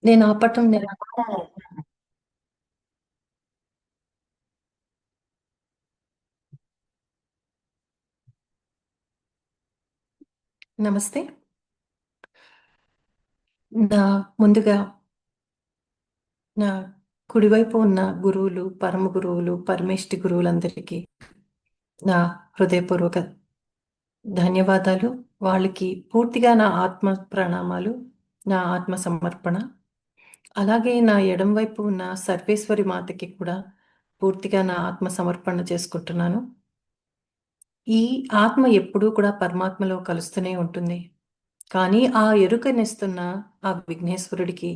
నేను ఆపటం నేను నమస్తే. నా ముందుగా నా కుడివైపు ఉన్న గురువులు, పరమ గురువులు, పరమేష్టి గురువులందరికీ నా హృదయపూర్వక ధన్యవాదాలు. వాళ్ళకి పూర్తిగా నా ఆత్మ ప్రణామాలు, నా ఆత్మ సమర్పణ. అలాగే నా ఎడమ వైపు ఉన్న సర్వేశ్వరి మాతకి కూడా పూర్తిగా నా ఆత్మ సమర్పణ చేసుకుంటున్నాను. ఈ ఆత్మ ఎప్పుడూ కూడా పరమాత్మలో కలుస్తూనే ఉంటుంది. కానీ ఆ ఎరుకనిస్తున్న ఆ విఘ్నేశ్వరుడికి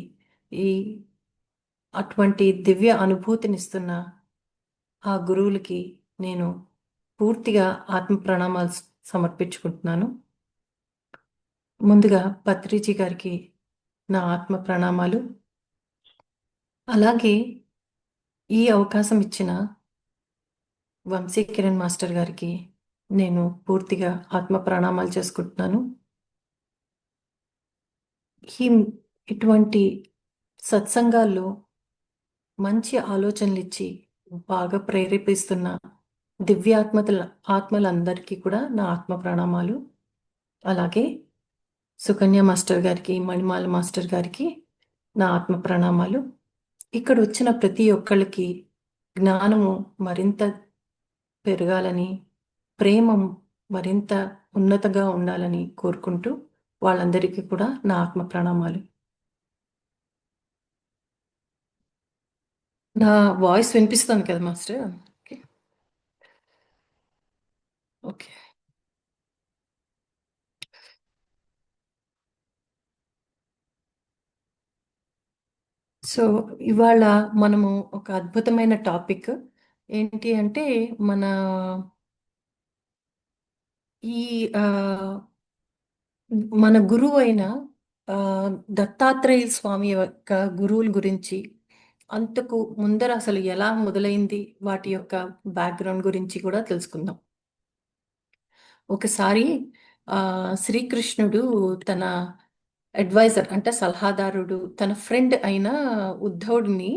ఈ అటువంటి దివ్య అనుభూతినిస్తున్న ఆ గురువులకి నేను పూర్తిగా ఆత్మ ప్రణామాలు సమర్పించుకుంటున్నాను. ముందుగా పత్రిజీ గారికి నా ఆత్మ ప్రణామాలు. అలాగే ఈ అవకాశం ఇచ్చిన వంశీ కిరణ్ మాస్టర్ గారికి నేను పూర్తిగా ఆత్మ ప్రణామాలు చేసుకుంటున్నాను. ఈ ఇటువంటి సత్సంగాల్లో మంచి ఆలోచనలిచ్చి బాగా ప్రేరేపిస్తున్న ఆత్మలందరికీ కూడా నా ఆత్మ ప్రణామాలు. అలాగే సుకన్య మాస్టర్ గారికి, మణిమాల మాస్టర్ గారికి నా ఆత్మ ప్రణామాలు. ఇక్కడ వచ్చిన ప్రతి ఒక్కళ్ళకి జ్ఞానము మరింత పెరగాలని, ప్రేమ మరింత ఉన్నతంగా ఉండాలని కోరుకుంటూ వాళ్ళందరికీ కూడా నా ఆత్మ ప్రణామాలు. నా వాయిస్ వినిపిస్తుంది కదా మాస్టర్? ఓకే. ఓకే. సో ఇవాళ మనము ఒక అద్భుతమైన టాపిక్ ఏంటి అంటే మన ఈ ఆ, మన గురువు అయిన ఆ, దత్తాత్రేయ స్వామి యొక్క గురువుల గురించి అంతకు ముందర అసలు ఎలా మొదలైంది వాటి యొక్క బ్యాక్గ్రౌండ్ గురించి కూడా తెలుసుకుందాం. ఒకసారి శ్రీకృష్ణుడు తన అడ్వైజర్ అంటే సలహాదారుడు తన ఫ్రెండ్ అయిన ఉద్ధవుడిని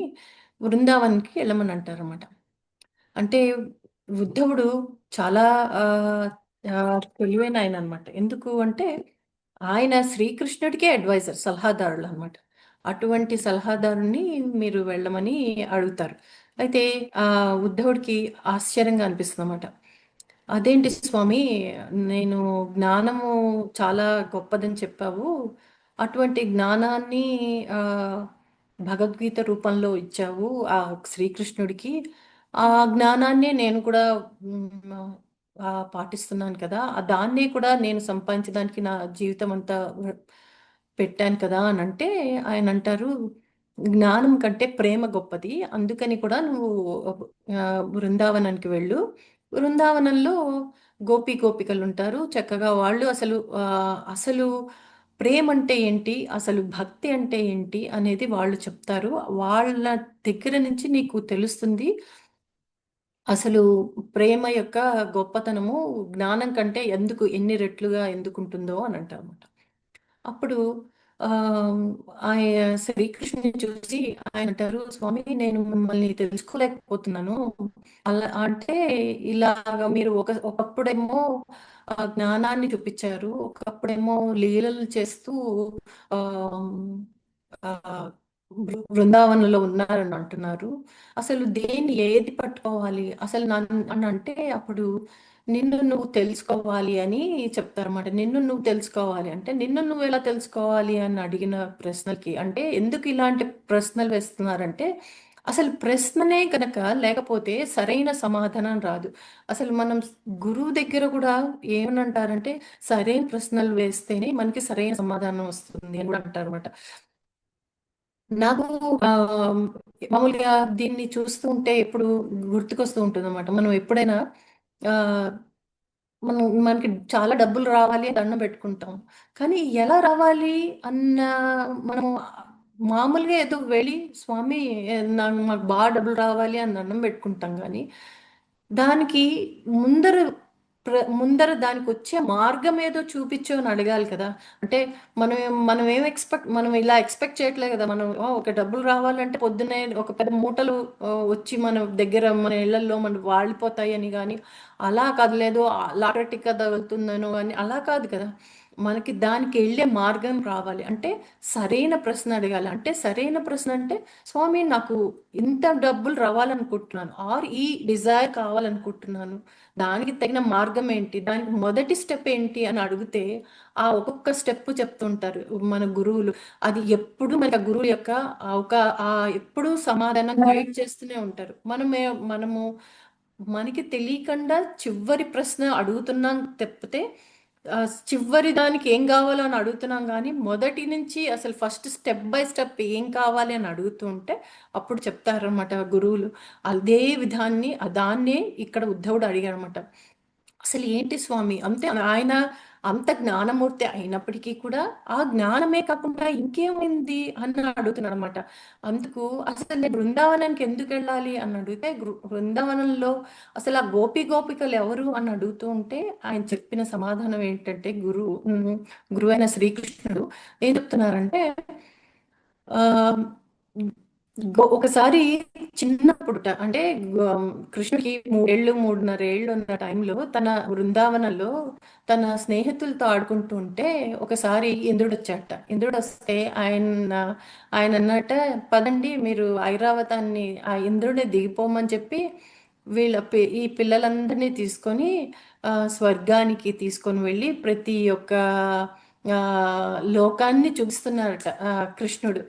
బృందావన్‌కి వెళ్ళమని అంటారన్నమాట. అంటే ఉద్ధవుడు చాలా తెలివైన ఆయన అన్నమాట. ఎందుకు అంటే ఆయన శ్రీకృష్ణుడికే అడ్వైజర్ సలహాదారులు అన్నమాట. అటువంటి సలహాదారుని మీరు వెళ్ళమని అడుగుతారు. అయితే ఉద్ధవుడికి ఆశ్చర్యంగా అనిపిస్తుందన్నమాట. అదేంటి స్వామి, నేను జ్ఞానము చాలా గొప్పదని చెప్పావు. అటువంటి జ్ఞానాన్ని భగవద్గీత రూపంలో ఇచ్చావు ఆ శ్రీకృష్ణుడికి. ఆ జ్ఞానాన్నే నేను కూడా హ్మ్, పాటిస్తున్నాను కదా! దాన్నే కూడా నేను సంపాదించడానికి నా జీవితం అంతా పెట్టాను కదా! అనంటే ఆయనంటారు, "జ్ఞానం కంటే ప్రేమ గొప్పది. అందుకని కూడా నువ్వు బృందావనానికి వెళ్ళు. బృందావనంలో గోపికలుంటారు. చక్కగా వాళ్ళు అసలు ప్రేమంటే ఏంటి? అసలు భక్తి అంటే ఏంటి? అనేది వాళ్ళు చెప్తారు. వాళ్ళ దగ్గర నుంచి నీకు తెలుస్తుంది. అసలు ప్రేమ యొక్క గొప్పతనము జ్ఞానం కంటే ఎన్ని రెట్లుగా ఎందుకుంటుందో" అని అంటారన్నమాట. అప్పుడు ఆహ్, శ్రీకృష్ణుడిని చూసి ఆయన అంటారు, "స్వామి, నేను మిమ్మల్ని తెలుసుకోలేకపోతున్నాను. అలా అంటే ఇలాగ మీరు ఒకప్పుడేమో జ్ఞానాన్ని చూపిచ్చారు. ఒకప్పుడేమో లీలలు చేస్తూ ఆహ్, ఆహ్, బృందావనంలో ఉన్నారని అంటున్నారు. అసలు ఏది పట్టుకోవాలి? అసలు అనంటే అప్పుడు నిన్ను నువ్వు తెలుసుకోవాలి అని చెప్తారన్నమాట. నిన్ను నువ్వు తెలుసుకోవాలి అంటే, నిన్ను నువ్వెలా తెలుసుకోవాలి అని అడిగిన ప్రశ్నకి అంటే ఎందుకు ఇలాంటి ప్రశ్నలు వేస్తున్నారంటే, అసలు ప్రశ్ననే గనక లేకపోతే సరైన సమాధానం రాదు. అసలు మనం గురువు దగ్గర గూడా ఏమనంటారంటే, సరైన ప్రశ్నలు వేస్తేనే మనకి సరైన సమాధానం వస్తుంది అని గూడా అంటారన్నమాట. నాకు మామూలుగా దీన్ని చూస్తూ ఉంటే ఎప్పుడు గుర్తుకొస్తూ ఉంటుందన్నమాట. మనం ఎప్పుడైనా ఆహ్, మనకి చాలా డబ్బులు రావాలి అని దండం పెట్టుకుంటాం. కానీ ఎలా రావాలి అన్న మనం మామూలుగా ఏదో వెళ్ళి స్వామి మాకు డబ్బులు రావాలి అని దండం పెట్టుకుంటాం గానీ, దానికి ముందర ముందర దానికి వచ్చే మార్గం ఏదో చూపించు అని అడగాలి కదా. అంటే మనం ఏం మనం ఇలా ఎక్స్పెక్ట్ చేయట్లేదు కదా. మనం ఒక డబ్బులు రావాలంటే పొద్దున్నే ఒక పెద్ద మూటలు వచ్చి మన దగ్గర మన ఇళ్లలో మన వాడిపోతాయి అని కానీ, అలా కదలేదు లాటరీ టికెట్ తగులుతుందనో అని అలా కాదు కదా. మనకి దానికి వెళ్ళే మార్గం రావాలి అంటే సరైన ప్రశ్న అడగాలి. అంటే సరైన ప్రశ్న అంటే, స్వామి నాకు ఇంత డబ్బులు రావాలనుకుంటున్నాను, ఆర్ ఈ డిజైర్ కావాలనుకుంటున్నాను, దానికి తగిన మార్గం ఏంటి, దానికి మొదటి స్టెప్ ఏంటి అని అడిగితే ఆ ఒక్కొక్క స్టెప్ చెప్తుంటారు మన గురువులు. అది ఎప్పుడు మన గురువు యొక్క ఒక ఆ ఎప్పుడు సమాధానం గైడ్ చేస్తూనే ఉంటారు. మనము మనకి తెలియకుండా చివరి ప్రశ్న అడుగుతున్నాం తప్పితే చివరి దానికి ఏం కావాలో అని అడుగుతున్నాం కానీ మొదటి నుంచి అసలు ఫస్ట్ స్టెప్ బై స్టెప్ ఏం కావాలి అని అడుగుతూ ఉంటే అప్పుడు చెప్తారనమాట గురువులు. అదే విధాన్ని దాన్నే ఇక్కడ ఉద్ధవుడు అడిగారనమాట. అసలు ఏంటి స్వామి అంతే ఆయన అంత జ్ఞానమూర్తి అయినప్పటికీ కూడా ఆ జ్ఞానమే కాకుండా ఇంకేమైంది అని అడుగుతున్నాడు అనమాట. అందుకు అసలు నేను బృందావనానికి ఎందుకు వెళ్ళాలి అని అడిగితే బృందావనంలో అసలు ఆ గోపికలు ఎవరు అని అడుగుతూ ఉంటే ఆయన చెప్పిన సమాధానం ఏంటంటే గురువు అయిన శ్రీకృష్ణుడు ఏం చెప్తున్నారంటే ఆ ఒకసారి చిన్నప్పుడుట అంటే కృష్ణుడికి 3 ఏళ్ళు 3.5 ఏళ్ళు ఉన్న టైంలో తన బృందావనంలో తన స్నేహితులతో ఆడుకుంటూ ఉంటే ఒకసారి ఇంద్రుడు వచ్చాట. ఇంద్రుడు వస్తే ఆయన అన్నట, పదండి మీరు ఐరావతాన్ని ఆ ఇంద్రుడిని దిగిపోమని చెప్పి ఈ పిల్లలందరినీ తీసుకొని స్వర్గానికి తీసుకొని వెళ్ళి ప్రతి ఒక్క ఆ లోకాన్ని చూపిస్తున్నారట. కృష్ణుడు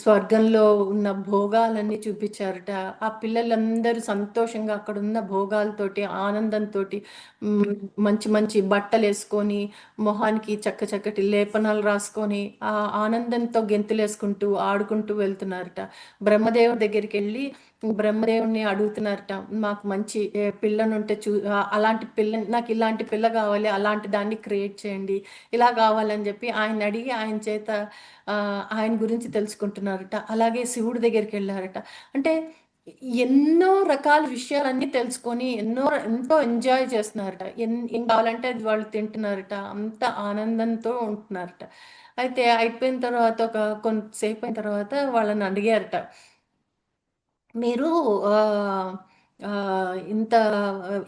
స్వర్గంలో ఉన్న భోగాలన్నీ చూపించారట. ఆ పిల్లలందరూ సంతోషంగా అక్కడ ఉన్న భోగాలతోటి ఆనందంతో మంచి మంచి బట్టలు వేసుకొని మొహానికి చక్కటి లేపనాలు రాసుకొని ఆ ఆనందంతో గెంతులేసుకుంటూ ఆడుకుంటూ వెళ్తున్నారట. బ్రహ్మదేవుడి దగ్గరికి వెళ్ళి బ్రహ్మదేవుడిని అడుగుతున్నారట, మాకు మంచి పిల్లనుంటే అలాంటి పిల్ల, నాకు ఇలాంటి పిల్ల కావాలి, అలాంటి దాన్ని క్రియేట్ చేయండి, ఇలా కావాలని చెప్పి ఆయన అడిగి ఆయన చేత ఆయన గురించి తెలుసుకుంటున్నారట. అలాగే శివుడి దగ్గరికి వెళ్ళారట. అంటే ఎన్నో రకాల విషయాలన్నీ తెలుసుకొని ఎంతో ఎంజాయ్ చేస్తున్నారట. ఏం కావాలంటే అది వాళ్ళు తింటున్నారట. అంత ఆనందంతో ఉంటున్నారట. అయితే అయిపోయిన తర్వాత కొంతసేపు అయిన తర్వాత వాళ్ళని అడిగారట, మీరు ఇంత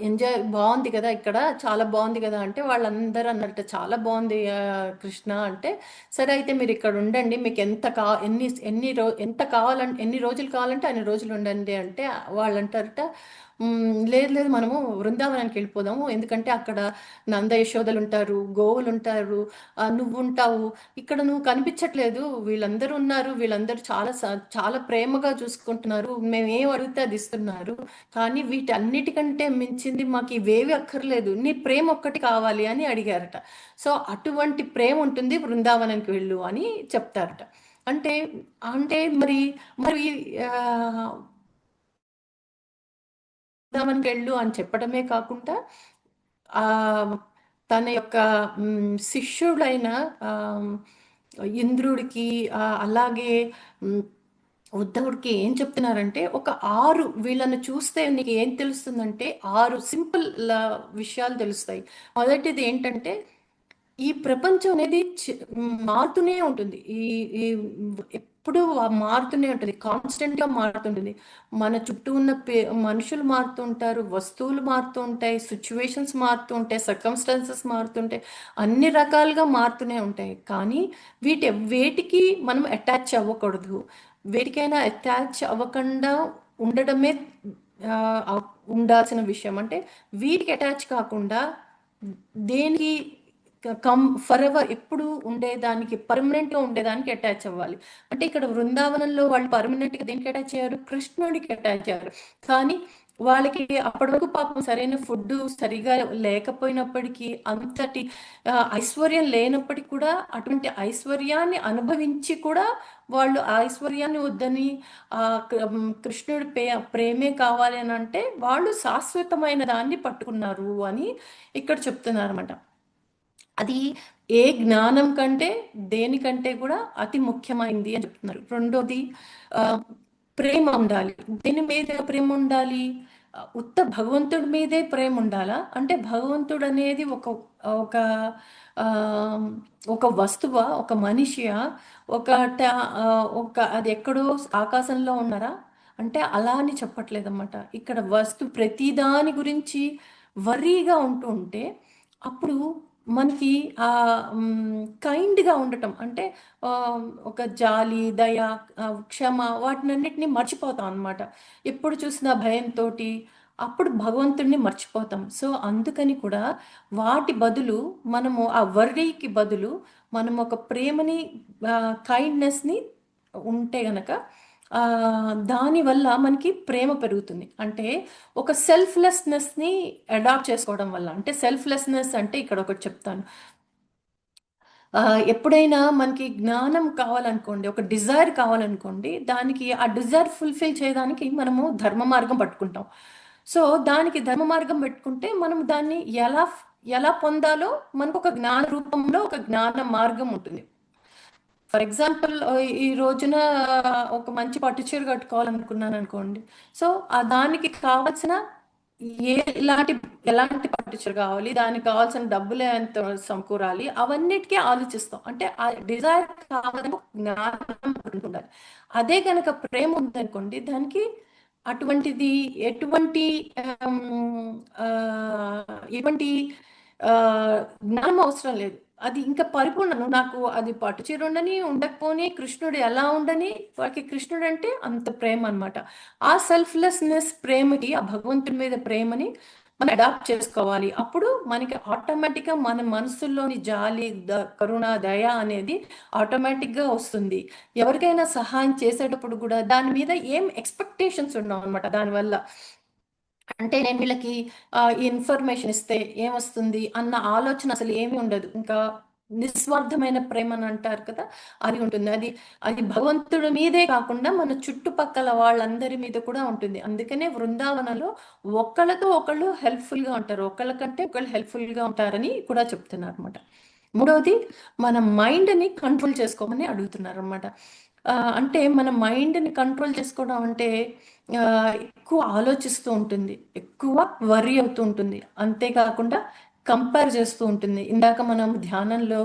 ఎంజాయ్ బాగుంది కదా, ఇక్కడ చాలా బాగుంది కదా అంటే వాళ్ళందరూ అన్నట్టు చాలా బాగుంది కృష్ణ అంటే, సరే అయితే మీరు ఇక్కడ ఉండండి, మీకు ఎంత కావాలంటే ఎన్ని రోజులు కావాలంటే అన్ని రోజులు ఉండండి అంటే వాళ్ళు అంటారట, లేదు లేదు మనము బృందావనానికి వెళ్ళిపోదాము, ఎందుకంటే అక్కడ నంద యశోదలు ఉంటారు, గోవులు ఉంటారు, నువ్వు ఉంటావు, ఇక్కడ నువ్వు కనిపించట్లేదు, వీళ్ళందరూ ఉన్నారు, వీళ్ళందరూ చాలా ప్రేమగా చూసుకుంటున్నారు, మేము ఏం అడిగితే అది ఇస్తున్నారు, కానీ వీటన్నిటికంటే మించింది మాకు ఇవేవి అక్కర్లేదు, నీ ప్రేమ ఒక్కటి కావాలి అని అడిగారట. సో అటువంటి ప్రేమ ఉంటుంది బృందావనానికి వెళ్ళు అని చెప్తారట. అంటే అంటే మరి మరి బృందావనానికి వెళ్ళు అని చెప్పడమే కాకుండా ఆ తన యొక్క శిష్యుడైన ఇంద్రుడికి అలాగే ఉద్ధవుడికి ఏం చెప్తున్నారంటే, ఒక 6 వీళ్ళని చూస్తే నీకు ఏం తెలుస్తుందంటే 6 సింపుల్ విషయాలు తెలుస్తాయి. మొదటిది ఏంటంటే, ఈ ప్రపంచం అనేది మారుతూనే ఉంటుంది. ఈ ఈ ఎప్పుడు మారుతూనే ఉంటుంది, కాన్స్టెంట్గా మారుతుంటుంది. మన చుట్టూ ఉన్న మనుషులు మారుతూ ఉంటారు, వస్తువులు మారుతూ ఉంటాయి, సిచ్యువేషన్స్ మారుతూ ఉంటాయి, సర్కమ్స్టాన్సెస్ మారుతుంటాయి, అన్ని రకాలుగా మారుతూనే ఉంటాయి. కానీ వేటికి మనం అటాచ్ అవ్వకూడదు. వేటికైనా అటాచ్ అవ్వకుండా ఉండడమే ఉండాల్సిన విషయం. అంటే వీటికి అటాచ్ కాకుండా దేనికి ఫర్ ఎవర్ ఎప్పుడు ఉండేదానికి, పర్మనెంట్గా ఉండేదానికి అటాచ్ అవ్వాలి. అంటే ఇక్కడ బృందావనంలో వాళ్ళు పర్మనెంట్గా దేనికి అటాచ్ అయ్యారు, కృష్ణుడికి అటాచ్ అయ్యారు. కానీ వాళ్ళకి అప్పటి వరకు పాపం సరైన ఫుడ్ సరిగా లేకపోయినప్పటికీ, అంతటి ఐశ్వర్యం లేనప్పటికీ కూడా అటువంటి ఐశ్వర్యాన్ని అనుభవించి కూడా వాళ్ళు ఆ ఐశ్వర్యాన్ని వద్దని కృష్ణుడి ప్రేమే కావాలి అని అంటే వాళ్ళు శాశ్వతమైన దాన్ని పట్టుకున్నారు అని ఇక్కడ చెప్తున్నారు అనమాట. అది ఏ జ్ఞానం కంటే దేనికంటే కూడా అతి ముఖ్యమైంది అని చెప్తున్నారు. రెండోది ప్రేమ ఉండాలి. దేని మీద ప్రేమ ఉండాలి, ఉత్త భగవంతుడి మీదే ప్రేమ ఉండాలా? అంటే భగవంతుడు అనేది ఒక ఆ, ఒక వస్తువా, ఒక మనిషియా, ఒక ఒక అది ఎక్కడో ఆకాశంలో ఉన్నారా అంటే అలా అని చెప్పట్లేదన్నమాట. ఇక్కడ ప్రతిదాని గురించి వర్రీగా ఉంటూ ఉంటే అప్పుడు మనకి ఆ కైండ్గా ఉండటం అంటే ఆ, ఒక జాలి, దయ, క్షమ వాటినన్నిటిని మర్చిపోతాం అన్నమాట. ఎప్పుడు చూసినా భయంతో అప్పుడు భగవంతుడిని మర్చిపోతాం. సో అందుకని కూడా వాటి బదులు మనము ఆ వర్రీకి బదులు మనం ఒక ప్రేమని, కైండ్నెస్ని ఉంటే గనక దానివల్ల మనకి ప్రేమ పెరుగుతుంది. అంటే ఒక సెల్ఫ్లెస్నెస్ని అడాప్ట్ చేసుకోవడం వల్ల, అంటే సెల్ఫ్లెస్నెస్ అంటే ఇక్కడ ఒకటి చెప్తాను. ఎప్పుడైనా మనకి జ్ఞానం కావాలనుకోండి, ఒక డిజైర్ కావాలనుకోండి, దానికి ఆ డిజైర్ ఫుల్ఫిల్ చేయడానికి మనము ధర్మ మార్గం పట్టుకుంటాం. సో దానికి ధర్మ మార్గం పెట్టుకుంటే మనం దాన్ని ఎలా ఎలా పొందాలో మనకు ఒక జ్ఞాన రూపంలో ఒక జ్ఞాన మార్గం ఉంటుంది. ఫర్ ఎగ్జాంపుల్ ఈ రోజున ఒక మంచి పట్టు చీర కట్టుకోవాలనుకున్నాను అనుకోండి. సో దానికి కావాల్సిన ఇలాంటి ఎలాంటి పట్టు చీర కావాలి, దానికి కావాల్సిన డబ్బులు ఎంత సమకూరాలి, అవన్నిటికీ ఆలోచిస్తాం. అంటే ఆ డిజైర్ కావాలని ఒక జ్ఞానం ఉండాలి. అదే కనుక ప్రేమ ఉందనుకోండి, దానికి అటువంటిది ఎటువంటి ఆమ్, ఆ, ఎటువంటి ఆ, జ్ఞానం అవసరం లేదు. అది ఇంకా పరిపూర్ణను. నాకు అది పట్టు చీర ఉండని ఉండకపోని కృష్ణుడు ఎలా ఉండని, వారికి కృష్ణుడు అంటే అంత ప్రేమ అన్నమాట. ఆ సెల్ఫ్లెస్నెస్ ప్రేమకి, ఆ భగవంతుడి మీద ప్రేమని మనం అడాప్ట్ చేసుకోవాలి. అప్పుడు మనకి ఆటోమేటిక్గా మన మనసుల్లోని జాలి, కరుణ, దయ అనేది ఆటోమేటిక్గా వస్తుంది. ఎవరికైనా సహాయం చేసేటప్పుడు కూడా దాని మీద ఏం ఎక్స్పెక్టేషన్స్ ఉండవు అనమాట. దానివల్ల అంటే నేను వీళ్ళకి ఇన్ఫర్మేషన్ ఇస్తే ఏమొస్తుంది అన్న ఆలోచన అసలు ఏమీ ఉండదు. ఇంకా నిస్వార్థమైన ప్రేమ అని అంటారు కదా, అది ఉంటుంది. అది అది భగవంతుడి మీదే కాకుండా మన చుట్టుపక్కల వాళ్ళందరి మీద కూడా ఉంటుంది. అందుకనే వృందావనంలో ఒకళ్ళతో ఒకళ్ళు హెల్ప్ఫుల్గా ఉంటారు, ఒకళ్ళకంటే ఒకళ్ళు హెల్ప్ఫుల్గా ఉంటారని కూడా చెప్తున్నారు అనమాట. మూడవది, మన మైండ్ని కంట్రోల్ చేసుకోమని అడుగుతున్నారు అనమాట. అంటే మన మైండ్ని కంట్రోల్ చేసుకోవడం అంటే ఎక్కువ ఆలోచిస్తూ ఉంటుంది, ఎక్కువ వర్రీ అవుతూ ఉంటుంది, అంతేకాకుండా కంపేర్ చేస్తూ ఉంటుంది. ఇందాక మనం ధ్యానంలో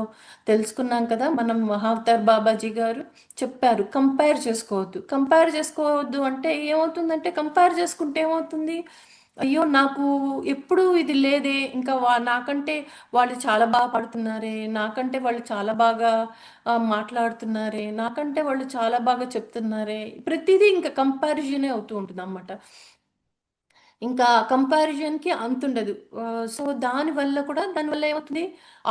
తెలుసుకున్నాం కదా, మనం మహావతార్ బాబాజీ గారు చెప్పారు కంపేర్ చేసుకోవద్దు. కంపేర్ చేసుకోవద్దు అంటే ఏమవుతుందంటే, కంపేర్ చేసుకుంటే ఏమవుతుంది, అయ్యో నాకు ఎప్పుడు ఇది లేదే, ఇంకా నాకంటే వాళ్ళు చాలా బాగా పడుతున్నారే, నాకంటే వాళ్ళు చాలా బాగా మాట్లాడుతున్నారే, నాకంటే వాళ్ళు చాలా బాగా చెప్తున్నారే, ప్రతిదీ ఇంకా కంపారిజనే అవుతూ ఉంటుంది అన్నమాట. ఇంకా కంపారిజన్కి అంతుండదు. సో దానివల్ల ఏమవుతుంది,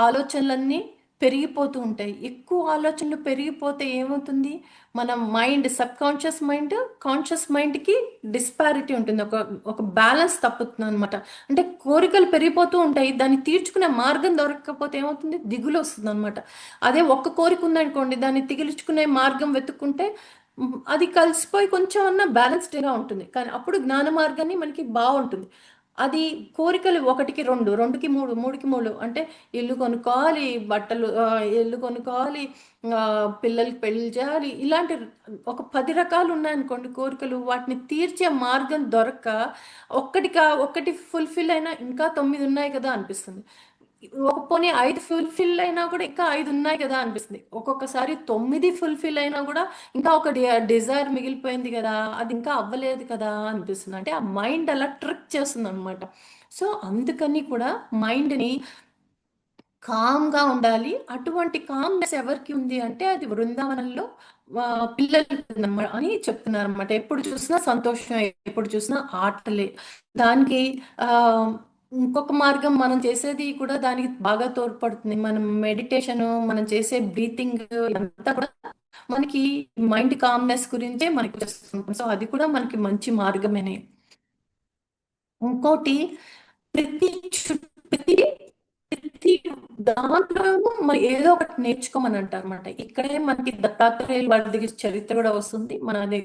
ఆలోచనలన్నీ పెరిగిపోతూ ఉంటాయి. ఎక్కువ ఆలోచనలు పెరిగిపోతే ఏమవుతుంది, మన mind, sub conscious mind, conscious మైండ్కి డిస్పారిటీ ఉంటుంది, ఒక ఒక బ్యాలెన్స్ తప్పుతుంది అనమాట. అంటే కోరికలు పెరిగిపోతూ ఉంటాయి, దాన్ని తీర్చుకునే మార్గం దొరకకపోతే ఏమవుతుంది, దిగులు వస్తుంది అనమాట. అదే ఒక్క కోరిక ఉందనుకోండి, దాన్ని తీర్చుకునే మార్గం వెతుక్కుంటే అది కలిసిపోయి కొంచెం అన్న బ్యాలెన్స్డ్గా ఉంటుంది. కానీ అప్పుడు జ్ఞాన మార్గాన్ని మనకి బాగుంటుంది. అది కోరికలు ఒకటికి రెండు, రెండుకి మూడు, మూడుకి మూడు, అంటే ఇల్లు కొనుక్కోవాలి, బట్టలు, ఇల్లు కొనుక్కోవాలి, పిల్లలకి పెళ్లి చేయాలి, ఇలాంటి ఒక 10 రకాలు ఉన్నాయనుకోండి కోరికలు, వాటిని తీర్చే మార్గం దొరక్క ఒక్కటి ఫుల్ఫిల్ అయినా ఇంకా 9 ఉన్నాయి కదా అనిపిస్తుంది. ఒక పోనీ 5 ఫుల్ఫిల్ అయినా కూడా ఇంకా 5 ఉన్నాయి కదా అనిపిస్తుంది. ఒక్కొక్కసారి 9 ఫుల్ఫిల్ అయినా కూడా ఇంకా ఒక డిజైర్ మిగిలిపోయింది కదా, అది ఇంకా అవ్వలేదు కదా అనిపిస్తుంది. అంటే ఆ మైండ్ అలా ట్రిక్ చేస్తుంది అనమాట. సో అందుకని కూడా మైండ్ని కామ్గా ఉండాలి. అటువంటి కామ్నెస్ ఎవరికి ఉంది అంటే అది బృందావనంలో పిల్లలకి అని చెప్తున్నారు అనమాట. ఎప్పుడు చూసినా సంతోషం, ఎప్పుడు చూసినా ఆటలే. దానికి ఆ ఇంకొక మార్గం మనం చేసేది కూడా దానికి బాగా తోడ్పడుతుంది. మనం మెడిటేషన్, మనం చేసే బ్రీతింగ్ అంతా కూడా మనకి మైండ్ కామ్నెస్ గురించే మనకి చేస్తుంది. సో అది కూడా మనకి మంచి మార్గమేనే. ఇంకోటి, ప్రతి ప్రతి ప్రతి దాంట్లోనూ మనం ఏదో ఒకటి నేర్చుకోమని అంటారు అనమాట. ఇక్కడే మనకి దత్తాత్రేయుల వారి దగ్గర చరిత్ర కూడా వస్తుంది. మన అది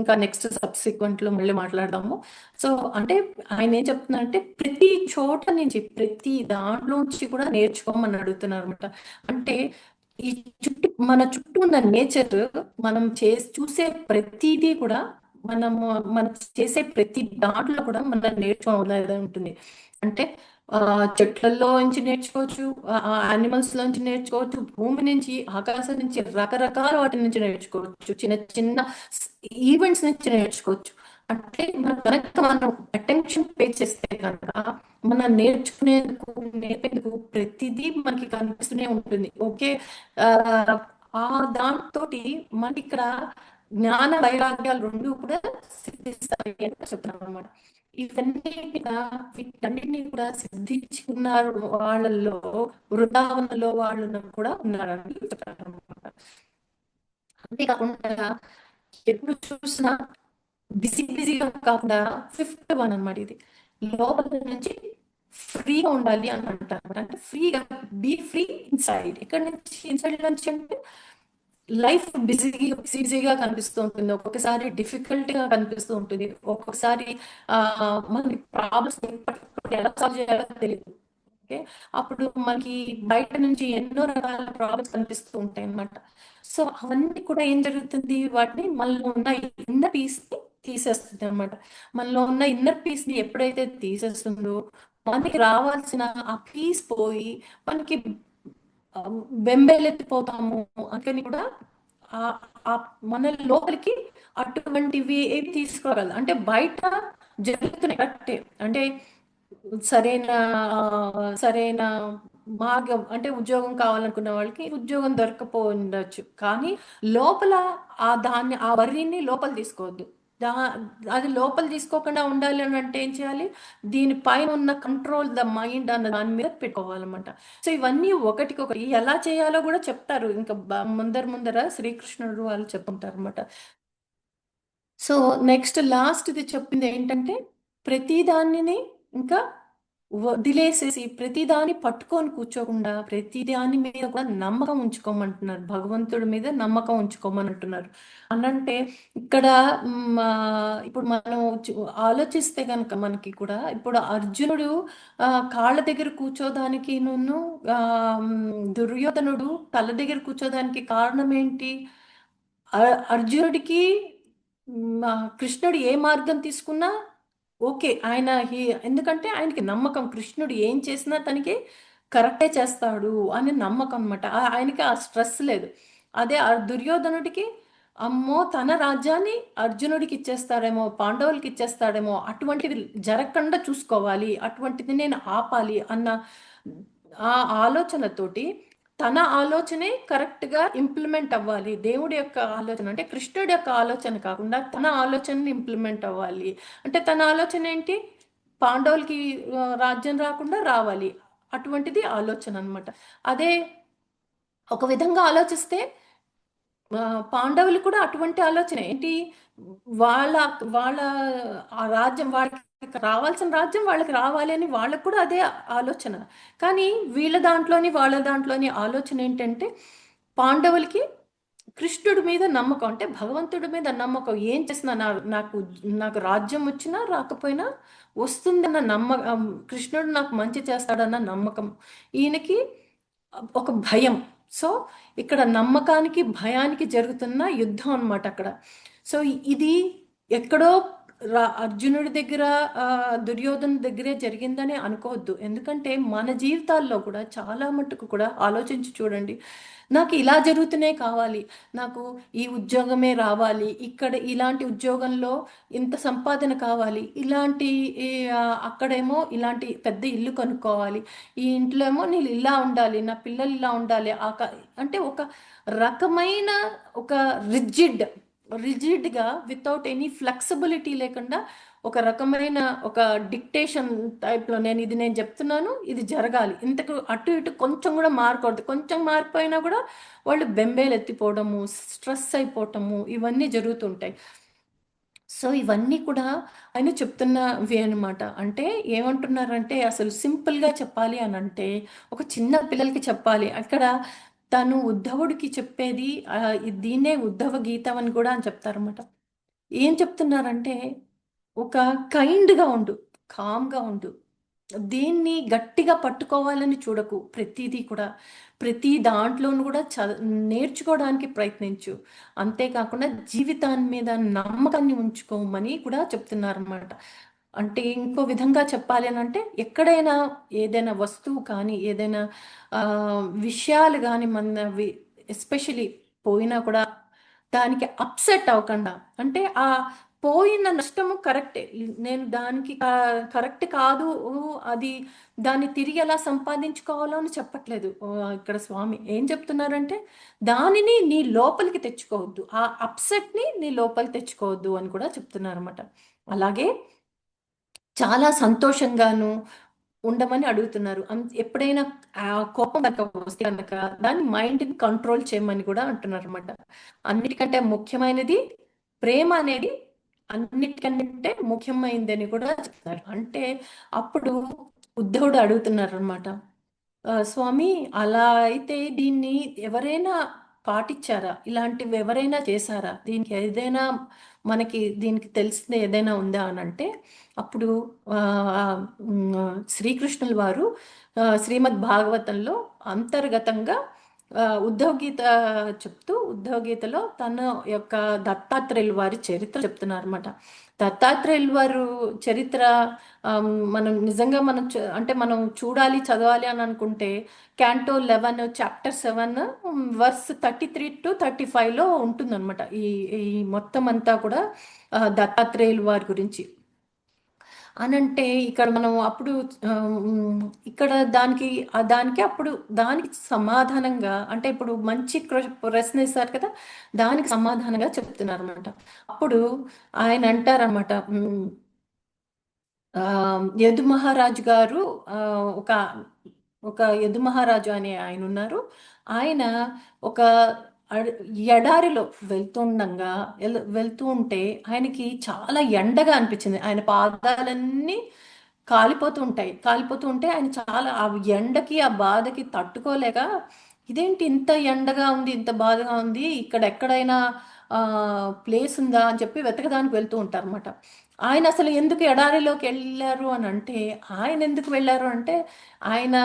ఇంకా నెక్స్ట్ సబ్సిక్వెంట్ లో మళ్ళీ మాట్లాడదాము. సో అంటే ఆయన ఏం చెప్తున్నారంటే ప్రతి చోట నుంచి, ప్రతి దాంట్లోంచి కూడా నేర్చుకోమని అడుగుతున్నారు అనమాట. అంటే మన చుట్టూ ఉన్న నేచర్, మనం చూసే ప్రతిదీ కూడా మనము మనం చేసే ప్రతి దాంట్లో కూడా మనం నేర్చుకోవాలని ఉంటుంది. అంటే చెట్లలో నుంచి నేర్చుకోవచ్చు, యానిమల్స్ నుంచి నేర్చుకోవచ్చు, భూమి నుంచి, ఆకాశం నుంచి, రకరకాల వాటి నుంచి నేర్చుకోవచ్చు, చిన్న చిన్న ఈవెంట్స్ నుంచి నేర్చుకోవచ్చు. అంటే మనం కనుక మనం అటెన్షన్ పే చేస్తే కనుక మనం నేర్చుకునేందుకు, నేర్పేందుకు ప్రతిదీ మనకి కనిపిస్తూనే ఉంటుంది. ఓకే. ఆ ఆ దాంతోటి మనకి ఇక్కడ జ్ఞాన వైరాగ్యాలు రెండు కూడా సిద్ధిస్తాయి అని చెప్తున్నాం అనమాట. ఇవన్నీ కూడా, వీటన్నిటిని కూడా సిద్ధించుకున్నారు వాళ్ళల్లో, వృందావనంలో వాళ్ళు కూడా ఉన్నారని చెప్తారు అనమాట. అంతేకాకుండా ఎప్పుడు చూసినా బిజీ బిజీగా కాకుండా ఫిఫ్త్ వన్ అనమాట ఇది. లోపల నుంచి ఫ్రీగా ఉండాలి అని అంటారు. అంటే ఫ్రీగా, బీ ఫ్రీ ఇన్సైడ్. ఇక్కడ నుంచి, ఇన్సైడ్ నుంచి అంటే లైఫ్ బిజీగా కనిపిస్తూ ఉంటుంది, ఒక్కొక్కసారి డిఫికల్ట్ గా కనిపిస్తూ ఉంటుంది, ఒక్కొక్కసారి ఆ మనకి ప్రాబ్లమ్స్ ఎలా సాల్వ్ చేయాలో తెలియదు. ఓకే. అప్పుడు మనకి బయట నుంచి ఎన్నో రకాల ప్రాబ్లమ్స్ కనిపిస్తూ ఉంటాయి అన్నమాట. సో అవన్నీ కూడా ఏం జరుగుతుంది, వాటిని మనలో ఉన్న ఇన్నర్ పీస్ ని తీసేస్తుంది అనమాట. మనలో ఉన్న ఇన్నర్ పీస్ ని ఎప్పుడైతే తీసేస్తుందో, మనకి రావాల్సిన ఆ పీస్ పోయి మనకి బెంబేలెత్తిపోతాము. అందుకని కూడా ఆ ఆ మన లోపలికి అటువంటివి ఏవి తీసుకోగలదు. అంటే బయట జరుగుతున్నాయి కరెక్టే. అంటే సరైన సరైన మార్గం, అంటే ఉద్యోగం కావాలనుకున్న వాళ్ళకి ఉద్యోగం దొరకపో ఉండొచ్చు, కానీ లోపల దాన్ని, ఆ వర్రీని లోపల తీసుకోవద్దు. దా అది లోపల తీసుకోకుండా ఉండాలి అని అంటే ఏం చేయాలి, దీనిపైన ఉన్న కంట్రోల్ ద మైండ్ అన్న దాని మీద పెట్టుకోవాలన్నమాట. సో ఇవన్నీ ఒకటికొకటి ఎలా చేయాలో కూడా చెప్తారు. ఇంకా ముందర శ్రీకృష్ణుడు వాళ్ళు చెప్పుంటారు అనమాట. సో నెక్స్ట్ లాస్ట్ ఇది చెప్పింది ఏంటంటే, ప్రతి దానిని ఇంకా వదిలేసేసి, ప్రతిదాన్ని పట్టుకొని కూర్చోకుండా ప్రతి దాని మీద కూడా నమ్మకం ఉంచుకోమంటున్నారు. భగవంతుడి మీద నమ్మకం ఉంచుకోమని అంటున్నారు. అనంటే ఇక్కడ ఇప్పుడు మనం ఆలోచిస్తే కనుక మనకి కూడా, ఇప్పుడు అర్జునుడు కాళ్ళ దగ్గర కూర్చోదానికి దుర్యోధనుడు తల దగ్గర కూర్చోదానికి కారణం ఏంటి? అర్జునుడికి కృష్ణుడు ఏ మార్గం తీసుకున్నా ఓకే. ఎందుకంటే ఆయనకి నమ్మకం, కృష్ణుడు ఏం చేసినా తనకి కరెక్టే చేస్తాడు అని నమ్మకం అనమాట. ఆయనకి ఆ స్ట్రెస్ లేదు. అదే దుర్యోధనుడికి అమ్మో తన రాజ్యాన్ని అర్జునుడికి ఇచ్చేస్తాడేమో, పాండవులకి ఇచ్చేస్తాడేమో, అటువంటిది జరగకుండా చూసుకోవాలి, అటువంటిది నేను ఆపాలి అన్న ఆ ఆలోచనతోటి, తన ఆలోచనే కరెక్ట్గా ఇంప్లిమెంట్ అవ్వాలి. దేవుడి యొక్క ఆలోచన అంటే కృష్ణుడి యొక్క ఆలోచన కాకుండా తన ఆలోచనని ఇంప్లిమెంట్ అవ్వాలి. అంటే తన ఆలోచన ఏంటి, పాండవులకి రాజ్యం రాకుండా రావాలి, అటువంటిది ఆలోచన అనమాట. అదే ఒక విధంగా ఆలోచిస్తే పాండవులు కూడా అటువంటి ఆలోచన ఏంటి, వాళ్ళ వాళ్ళ ఆ రాజ్యం, వాళ్ళకి రావాల్సిన రాజ్యం వాళ్ళకి రావాలి అని వాళ్ళకు కూడా అదే ఆలోచన. కానీ వీళ్ళ దాంట్లోని వాళ్ళ దాంట్లోని ఆలోచన ఏంటంటే, పాండవులకి కృష్ణుడి మీద నమ్మకం, అంటే భగవంతుడి మీద నమ్మకం. ఏం చేసినా నాకు నాకు రాజ్యం వచ్చినా రాకపోయినా వస్తుందన్న నమ్మకం, కృష్ణుడు నాకు మంచి చేస్తాడన్న నమ్మకం. ఈయనకి ఒక భయం. సో ఇక్కడ నమ్మకానికి భయానికి జరుగుతున్న యుద్ధం అన్నమాట అక్కడ. సో ఇది ఎక్కడో అర్జునుడి దగ్గర, దుర్యోధను దగ్గరే జరిగిందని అనుకోవద్దు. ఎందుకంటే మన జీవితాల్లో కూడా చాలా మట్టుకు కూడా ఆలోచించి చూడండి. నాకు ఇలా జరుగుతూనే కావాలి, నాకు ఈ ఉద్యోగమే రావాలి, ఇక్కడ ఇలాంటి ఉద్యోగంలో ఇంత సంపాదన కావాలి, ఇలాంటి అక్కడేమో ఇలాంటి పెద్ద ఇల్లు కొనుక్కోవాలి, ఈ ఇంట్లో ఏమో నేను ఇలా ఉండాలి, నా పిల్లలు ఇలా ఉండాలి, అంటే ఒక రకమైన ఒక రిజిడ్ రిజిడ్గా, వితౌట్ ఎనీ ఫ్లెక్సిబిలిటీ లేకుండా, ఒక రకమైన ఒక డిక్టేషన్ టైప్లో, నేను చెప్తున్నాను ఇది జరగాలి, ఇంతకు అటు ఇటు కొంచెం కూడా మారకూడదు, కొంచెం మారిపోయినా కూడా వాళ్ళు బెంబేలు ఎత్తిపోవడము, స్ట్రెస్ అయిపోవటము, ఇవన్నీ జరుగుతుంటాయి. సో ఇవన్నీ కూడా ఆయన చెప్తున్నవి అనమాట. అంటే ఏమంటున్నారంటే, అసలు సింపుల్గా చెప్పాలి అని అంటే, ఒక చిన్న పిల్లలకి చెప్పాలి అక్కడ. తను ఉద్ధవుడికి చెప్పేది దీన్నే ఉద్ధవ గీతం అని కూడా అని చెప్తారన్నమాట. ఏం చెప్తున్నారంటే, ఒక కైండ్గా ఉండు, కామ్గా ఉండు, దీన్ని గట్టిగా పట్టుకోవాలని చూడకు. ప్రతిదీ కూడా, ప్రతి దాంట్లోనూ కూడా నేర్చుకోవడానికి ప్రయత్నించు. అంతేకాకుండా జీవితాన్ని మీద నమ్మకాన్ని ఉంచుకోమని కూడా చెప్తున్నారన్నమాట. అంటే ఇంకో విధంగా చెప్పాలి అని అంటే, ఎక్కడైనా ఏదైనా వస్తువు కానీ, ఏదైనా విషయాలు కానీ మనవి ఎస్పెషలీ పోయినా కూడా దానికి అప్సెట్ అవ్వకుండా, అంటే ఆ పోయిన నష్టము కరెక్టే, నేను దానికి కరెక్ట్ కాదు, అది దాన్ని తిరిగి ఎలా సంపాదించుకోవాలో అని చెప్పట్లేదు. ఇక్కడ స్వామి ఏం చెప్తున్నారంటే, దానిని నీ లోపలికి తెచ్చుకోవద్దు, ఆ అప్సెట్ని నీ లోపలికి తెచ్చుకోవద్దు అని కూడా చెప్తున్నారు అనమాట. అలాగే చాలా సంతోషంగాను ఉండమని అడుగుతున్నారు. ఎప్పుడైనా కోపం కనుక వస్తే కనుక దాన్ని మైండ్ని కంట్రోల్ చేయమని కూడా అంటున్నారు అనమాట. అన్నిటికంటే ముఖ్యమైనది ప్రేమ అనేది అన్నిటికంటే ముఖ్యమైనదని కూడా చెప్తారు. అంటే అప్పుడు ఉద్ధవుడు అడుగుతున్నారు అనమాట, స్వామి అలా అయితే దీన్ని ఎవరైనా పాటించారా, ఇలాంటివి ఎవరైనా చేశారా, దీనికి ఏదైనా మనకి దీనికి తెలిసింది ఏదైనా ఉందా అని అంటే, అప్పుడు ఆ, శ్రీకృష్ణుల వారు శ్రీమద్ భాగవతంలో అంతర్గతంగా ఉద్ధవ్ గీత చెప్తూ, ఉద్ధవ్ గీతలో తన యొక్క దత్తాత్రేయుల వారి చరిత్ర చెప్తున్నారు అనమాట. దత్తాత్రేయుల వారు చరిత్ర మనం నిజంగా అంటే మనం చూడాలి, చదవాలి అని అనుకుంటే క్యాంటో 11 చాప్టర్ 7 వర్స్ 33 to 35లో ఉంటుందన్నమాట. ఈ ఈ మొత్తం అంతా కూడా దత్తాత్రేయుల వారి గురించి అనంటే, ఇక్కడ మనం అప్పుడు ఇక్కడ దానికి అప్పుడు దానికి సమాధానంగా, అంటే ఇప్పుడు మంచి ప్రశ్న ఇస్తారు కదా, దానికి సమాధానంగా చెప్తున్నారు అనమాట. అప్పుడు ఆయన అంటారనమాట, యదు మహారాజు గారు, ఒక ఒక యదు మహారాజు అనే ఆయన ఉన్నారు. ఆయన ఒక ఎడారిలో వెళ్తుండగా వెళ్తూ ఉంటే ఆయనకి చాలా ఎండగా అనిపించింది. ఆయన పాదాలన్నీ కాలిపోతూ ఉంటే ఆయన చాలా ఆ ఎండకి ఆ బాధకి తట్టుకోలేక, ఇదేంటి ఇంత ఎండగా ఉంది, ఇంత బాధగా ఉంది, ఇక్కడ ఎక్కడైనా ప్లేస్ ఉందా అని చెప్పి వెతకడానికి వెళ్తూ ఉంటారు అనమాట. ఆయన అసలు ఎందుకు ఎడారిలోకి వెళ్ళారు అని అంటే, ఆయన ఎందుకు వెళ్ళారు అంటే, ఆయన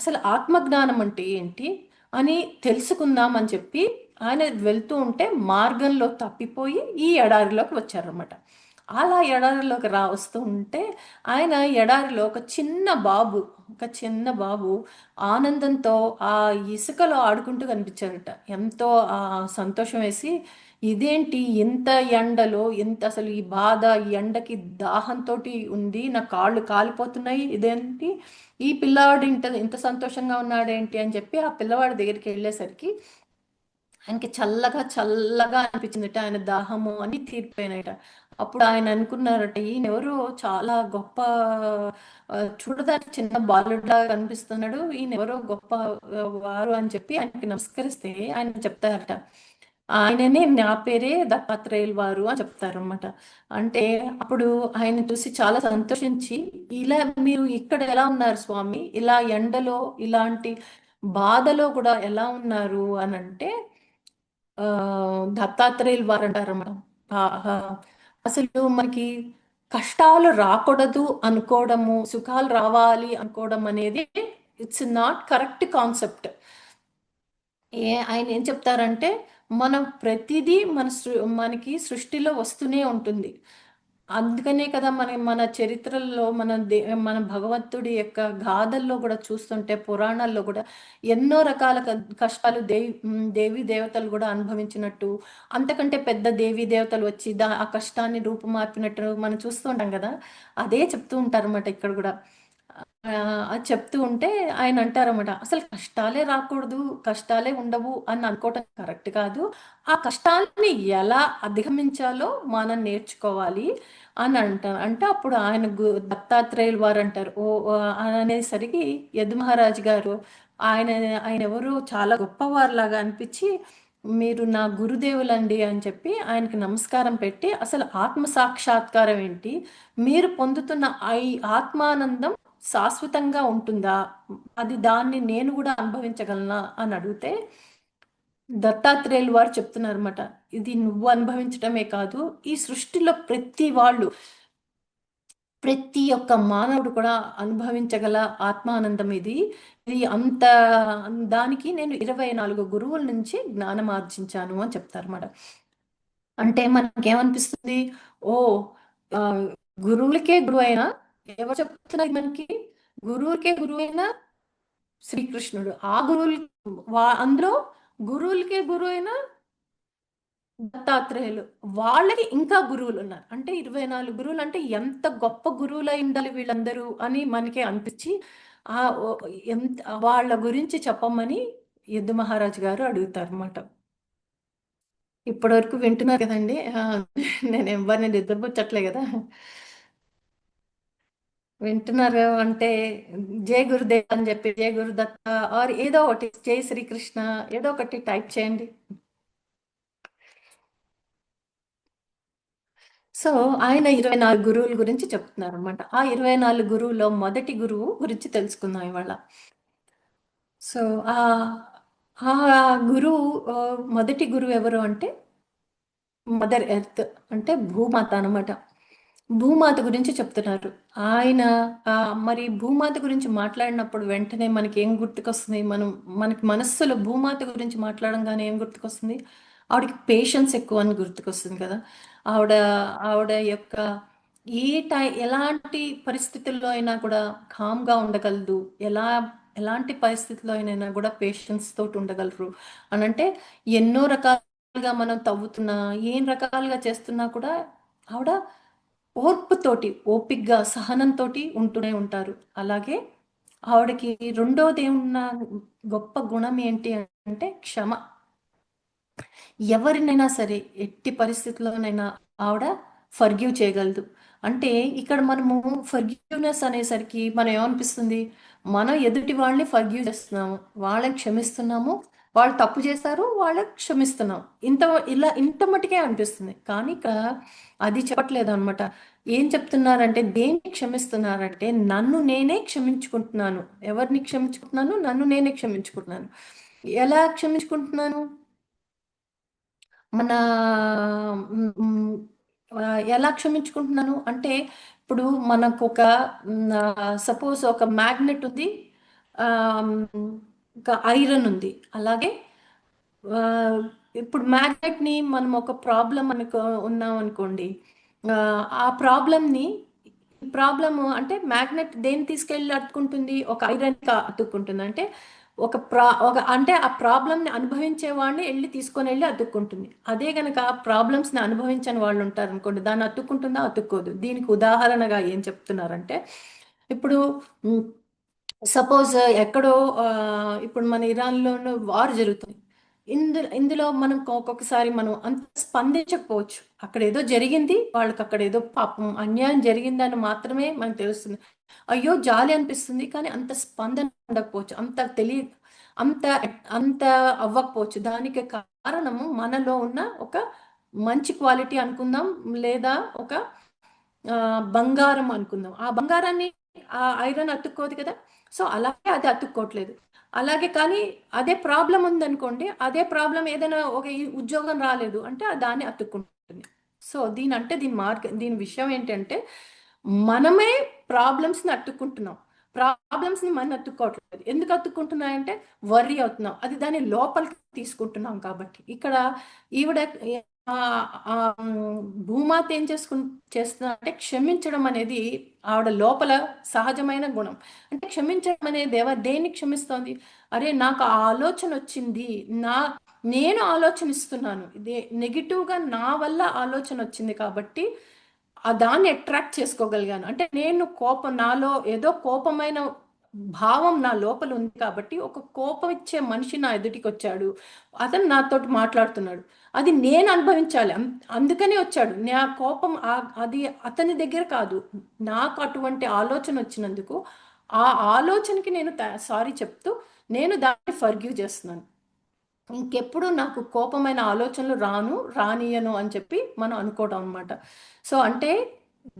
అసలు ఆత్మజ్ఞానం అంటే ఏంటి అని తెలుసుకుందాం అని చెప్పి ఆయన వెళ్తూ ఉంటే మార్గంలో తప్పిపోయి ఈ ఎడారిలోకి వచ్చారనమాట. అలా ఎడారిలోకి వస్తూ ఉంటే ఆయన ఎడారిలో ఒక చిన్న బాబు ఆనందంతో ఆ ఇసుకలో ఆడుకుంటూ కనిపించారట. ఎంతో సంతోషం వేసి, ఇదేంటి ఇంత ఎండలో, ఇంత అసలు ఈ బాధ, ఈ ఎండకి దాహంతో ఉంది, నా కాళ్ళు కాలిపోతున్నాయి, ఇదేంటి ఈ పిల్లవాడు ఇంత ఇంత సంతోషంగా ఉన్నాడేంటి అని చెప్పి ఆ పిల్లవాడి దగ్గరికి వెళ్ళేసరికి ఆయనకి చల్లగా చల్లగా అనిపించిందట. ఆయన దాహము అన్ని తీరిపోయినాయట. అప్పుడు ఆయన అనుకున్నారట, ఈయనెవరు చాలా గొప్ప, చూడడానికి చిన్న బాలుడిలా కనిపిస్తున్నాడు, ఈయనెవరో గొప్ప వారు అని చెప్పి ఆయనకి నమస్కరిస్తే ఆయన చెప్తారట, ఆయననే నా పేరే దత్తాత్రేయుల వారు అని చెప్తారనమాట. అంటే అప్పుడు ఆయన చూసి చాలా సంతోషించి, ఇలా మీరు ఇక్కడ ఎలా ఉన్నారు స్వామి, ఇలా ఎండలో ఇలాంటి బాధలో కూడా ఎలా ఉన్నారు అని అంటే, దత్తాత్రేయులు వారు అంటారు మేడం, అసలు మనకి కష్టాలు రాకూడదు అనుకోవడము, సుఖాలు రావాలి అనుకోవడం అనేది ఇట్స్ నాట్ కరెక్ట్ కాన్సెప్ట్. ఆయన ఏం చెప్తారంటే, మనం ప్రతిదీ మనకి సృష్టిలో వస్తూనే ఉంటుంది. అందుకనే కదా మన చరిత్రల్లో, మన భగవంతుడి యొక్క గాథల్లో కూడా చూస్తుంటే, పురాణాల్లో కూడా ఎన్నో రకాల కష్టాలు దేవీ దేవతలు కూడా అనుభవించినట్టు, అంతకంటే పెద్ద దేవీ దేవతలు వచ్చి ఆ కష్టాన్ని రూపుమాపినట్టు మనం చూస్తూ ఉంటాం కదా. అదే చెప్తూ ఉంటారన్నమాట ఇక్కడ కూడా. అది చెప్తూ ఉంటే ఆయన అంటారన్నమాట, అసలు కష్టాలే రాకూడదు, కష్టాలే ఉండవు అని అనుకోవటం కరెక్ట్ కాదు, ఆ కష్టాలని ఎలా అధిగమించాలో మనం నేర్చుకోవాలి అని అంటారు. అంటే అప్పుడు ఆయన దత్తాత్రేయులు వారు అంటారు, అనేసరికి యదు మహారాజు గారు, ఆయన ఆయన ఎవరు చాలా గొప్పవారిలాగా అనిపించి, మీరు నా గురుదేవులండి అని చెప్పి ఆయనకి నమస్కారం పెట్టి, అసలు ఆత్మ సాక్షాత్కారం ఏంటి, మీరు పొందుతున్న ఈ ఆత్మానందం శాశ్వతంగా ఉంటుందా, దాన్ని నేను కూడా అనుభవించగలనా అని అడిగితే, దత్తాత్రేయులు వారు చెప్తున్నారన్నమాట, ఇది నువ్వు అనుభవించడమే కాదు, ఈ సృష్టిలో ప్రతి వాళ్ళు ప్రతి ఒక్క మానవుడు కూడా అనుభవించగల ఆత్మానందం ఇది. ఇది అంత దానికి నేను 24 గురువుల నుంచి జ్ఞానం ఆర్జించాను అని చెప్తారు మేడం. అంటే మనకేమనిపిస్తుంది? ఓ ఆ, గురువులకే గురువు అయినా, ఎవరు చెప్తున్నారు మనకి? గురువులకే గురువు అయినా శ్రీకృష్ణుడు. ఆ గురువులు అందులో గురువులకే గురువు అయిన దత్తాత్రేయులు. వాళ్ళకి ఇంకా గురువులు ఉన్నారు. అంటే 24 గురువులు అంటే ఎంత గొప్ప గురువులు అయి ఉండాలి వీళ్ళందరూ అని మనకే అనిపించి ఆ ఎంత వాళ్ళ గురించి చెప్పమని యదు మహారాజు గారు అడుగుతారు అన్నమాట. ఇప్పటి వరకు వింటున్నారు కదండి. నేను ఎవరిని నిద్రపుచ్చట్లే కదా. వింటున్నారు అంటే జై గురుదేవ్ అని చెప్పి జై గురుదత్త ఆర్ ఏదో ఒకటి జై శ్రీకృష్ణ ఏదో ఒకటి టైప్ చేయండి. సో ఆయన 24 గురువుల గురించి చెప్తున్నారు అనమాట. ఆ 24 గురువులో మొదటి గురువు గురించి తెలుసుకుందాం ఇవాళ. సో ఆ ఆ గురువు మొదటి గురువు ఎవరు అంటే మదర్ ఎర్త్, అంటే భూమాత అనమాట. భూమాత గురించి చెప్తున్నారు ఆయన. మరి భూమాత గురించి మాట్లాడినప్పుడు వెంటనే మనకి ఏం గుర్తుకొస్తుంది? మనకి మనస్సులో భూమాత గురించి మాట్లాడంగానే ఏం గుర్తుకొస్తుంది? ఆవిడకి పేషెన్స్ ఎక్కువ అని గుర్తుకొస్తుంది కదా. ఆవిడ ఆవిడ యొక్క ఎలాంటి పరిస్థితుల్లో అయినా కూడా కామ్గా ఉండగలదు. ఎలాంటి పరిస్థితుల్లో అయినా కూడా పేషెన్స్ తోటి ఉండగలరు అని అంటే, ఎన్నో రకాలుగా మనం తవ్వుతున్నా, ఏం రకాలుగా చేస్తున్నా కూడా ఆవిడ ఓర్పుతోటి, ఓపిగ్గా, సహనంతో ఉంటూనే ఉంటారు. అలాగే ఆవిడకి రెండోది ఏమున్న గొప్ప గుణం ఏంటి అంటే క్షమ. ఎవరినైనా సరే ఎట్టి పరిస్థితుల్లోనైనా ఆవిడ ఫర్గివ్ చేయగలదు. అంటే ఇక్కడ మనము ఫర్గివ్నెస్ అనేసరికి మనం ఏమనిపిస్తుంది? మనం ఎదుటి వాళ్ళని ఫర్గివ్ చేస్తున్నాము, వాళ్ళని క్షమిస్తున్నాము, వాళ్ళు తప్పు చేశారు, వాళ్ళకి క్షమిస్తున్నాం. ఇంత మటుకే అనిపిస్తుంది. కానీ ఇక్కడ అది చెప్పట్లేదు అనమాట. ఏం చెప్తున్నారంటే, దేన్ని క్షమిస్తున్నారంటే నన్ను నేనే క్షమించుకుంటున్నాను. ఎవరిని క్షమించుకుంటున్నాను? నన్ను నేనే క్షమించుకుంటున్నాను. ఎలా క్షమించుకుంటున్నాను? మన ఎలా క్షమించుకుంటున్నాను అంటే, ఇప్పుడు మనకు సపోజ్ ఒక మ్యాగ్నెట్ ఉంది, ఆమ్, ఒక ఐరన్ ఉంది. అలాగే ఆ, ఇప్పుడు మ్యాగ్నెట్ని మనం ఒక ప్రాబ్లం ఉన్నాం అనుకోండి. ఆ ప్రాబ్లంని ప్రాబ్లమ్ అంటే మ్యాగ్నెట్ దేన్ని తీసుకెళ్ళి అతుక్కుంటుంది? ఒక ఐరన్ అతుక్కుంటుంది. అంటే అంటే ఆ ప్రాబ్లమ్ని అనుభవించే వాడిని వెళ్ళి తీసుకొని వెళ్ళి అతుక్కుంటుంది. అదే కనుక ప్రాబ్లమ్స్ని అనుభవించని వాళ్ళు ఉంటారు అనుకోండి, దాన్ని అతుక్కుంటుందా? అతుక్కోదు. దీనికి ఉదాహరణగా ఏం చెప్తున్నారంటే, ఇప్పుడు సపోజ్ ఎక్కడో ఇప్పుడు మన ఇరాన్లోనూ వార్ జరుగుతుంది. ఇందులో మనం ఒక్కొక్కసారి మనం అంత స్పందించకపోవచ్చు. అక్కడ ఏదో జరిగింది, వాళ్ళకి అక్కడ ఏదో పాపం అన్యాయం జరిగిందని మాత్రమే మనకు తెలుస్తుంది. అయ్యో జాలి అనిపిస్తుంది, కానీ అంత స్పందన ఉండకపోవచ్చు, అంత అంత అవ్వకపోవచ్చు. దానికి కారణము మనలో ఉన్న ఒక మంచి క్వాలిటీ అనుకుందాం, లేదా ఒక బంగారం అనుకుందాం. ఆ బంగారాన్ని ఆ ఐరన్ అతుక్కోదు కదా. సో అలాగే అది అతుక్కోవట్లేదు. అలాగే కానీ అదే ప్రాబ్లం ఉందనుకోండి, అదే ప్రాబ్లం ఏదైనా ఒక ఉద్యోగం రాలేదు అంటే దాన్ని అతుక్కుంటుంది. సో దీని విషయం ఏంటంటే, మనమే ప్రాబ్లమ్స్ని అతుక్కుంటున్నాం. ప్రాబ్లమ్స్ని మనం అతుక్కోవట్లేదు. ఎందుకు అతుక్కుంటున్నాయంటే వర్రీ అవుతున్నాం, అది దాన్ని లోపలికి తీసుకుంటున్నాం కాబట్టి. ఇక్కడ ఈవిడ ఆ, ఆ, భూమాత ఏం చేస్తున్నా అంటే క్షమించడం అనేది ఆవిడ లోపల సహజమైన గుణం. అంటే క్షమించడం అనేది దేన్ని క్షమిస్తోంది? అరే నాకు ఆ ఆలోచన వచ్చింది, నేను ఆలోచనిస్తున్నాను, ఇదే నెగిటివ్గా నా వల్ల ఆలోచన వచ్చింది కాబట్టి దాన్ని అట్రాక్ట్ చేసుకోగలిగాను. అంటే నేను నాలో ఏదో కోపమైన భావం నా లోపల ఉంది కాబట్టి, ఒక కోపం ఇచ్చే మనిషి నా ఎదుటికి వచ్చాడు, అతను నాతోటి మాట్లాడుతున్నాడు, అది నేను అనుభవించాలి. అందుకనే వచ్చాడు. నా కోపం అది అతని దగ్గర కాదు, నాకు అటువంటి ఆలోచన వచ్చినందుకు ఆ ఆలోచనకి నేను సారీ చెప్తూ నేను దాన్ని ఫర్గివ్ చేస్తున్నాను. ఇంకెప్పుడు నాకు కోపమైన ఆలోచనలు రానియను అని చెప్పి మనం అనుకోవడం అనమాట. సో అంటే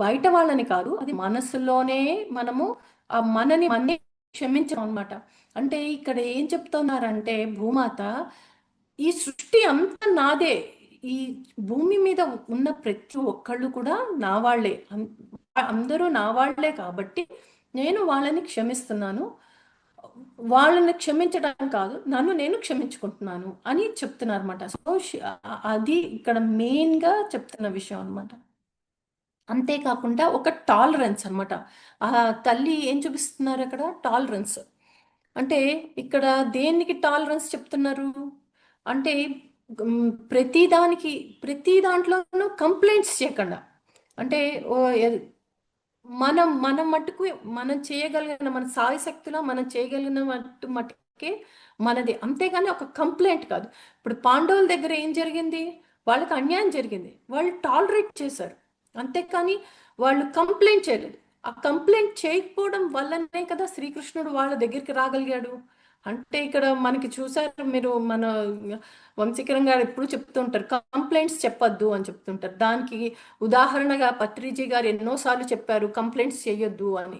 బయట వాళ్ళని కాదు, అది మనసులోనే మనము మనని క్షమించడం అనమాట. అంటే ఇక్కడ ఏం చెప్తున్నారంటే భూమాత, ఈ సృష్టి అంతా నాదే, ఈ భూమి మీద ఉన్న ప్రతి ఒక్కళ్ళు కూడా నా వాళ్ళే. అందరూ నా వాళ్ళే కాబట్టి నేను వాళ్ళని క్షమిస్తున్నాను. వాళ్ళని క్షమించడం కాదు, నన్ను నేను క్షమించుకుంటున్నాను అని చెప్తున్నారు అనమాట. సో అది ఇక్కడ మెయిన్ గా చెప్తున్న విషయం అనమాట. అంతేకాకుండా ఒక టాలరెన్స్ అనమాట. ఆ తల్లి ఏం చూపిస్తున్నారు అక్కడ? టాలరెన్స్. అంటే ఇక్కడ దేనికి టాలరెన్స్ చెప్తున్నారు అంటే ప్రతి దాంట్లోనూ కంప్లైంట్స్ చేయకుండా, అంటే ఓ మనం మనం మట్టుకు మనం చేయగలిగిన మన సాయశక్తిలో మనం చేయగలిగిన మట్టుకే మనది, అంతేగాని ఒక కంప్లైంట్ కాదు. ఇప్పుడు పాండవుల దగ్గర ఏం జరిగింది? వాళ్ళకి అన్యాయం జరిగింది, వాళ్ళు టాలరేట్ చేశారు, అంతేకాని వాళ్ళు కంప్లైంట్ చేయలేదు. ఆ కంప్లైంట్ చేయకపోవడం వల్లనే కదా శ్రీకృష్ణుడు వాళ్ళ దగ్గరికి రాగలిగాడు. అంటే ఇక్కడ మనకి చూసారు మీరు, మన వంశీకరం గారు ఎప్పుడు చెప్తూ ఉంటారు కంప్లైంట్స్ చెప్పొద్దు అని చెప్తుంటారు. దానికి ఉదాహరణగా పత్రిజీ గారు ఎన్నోసార్లు చెప్పారు కంప్లైంట్స్ చేయొద్దు అని.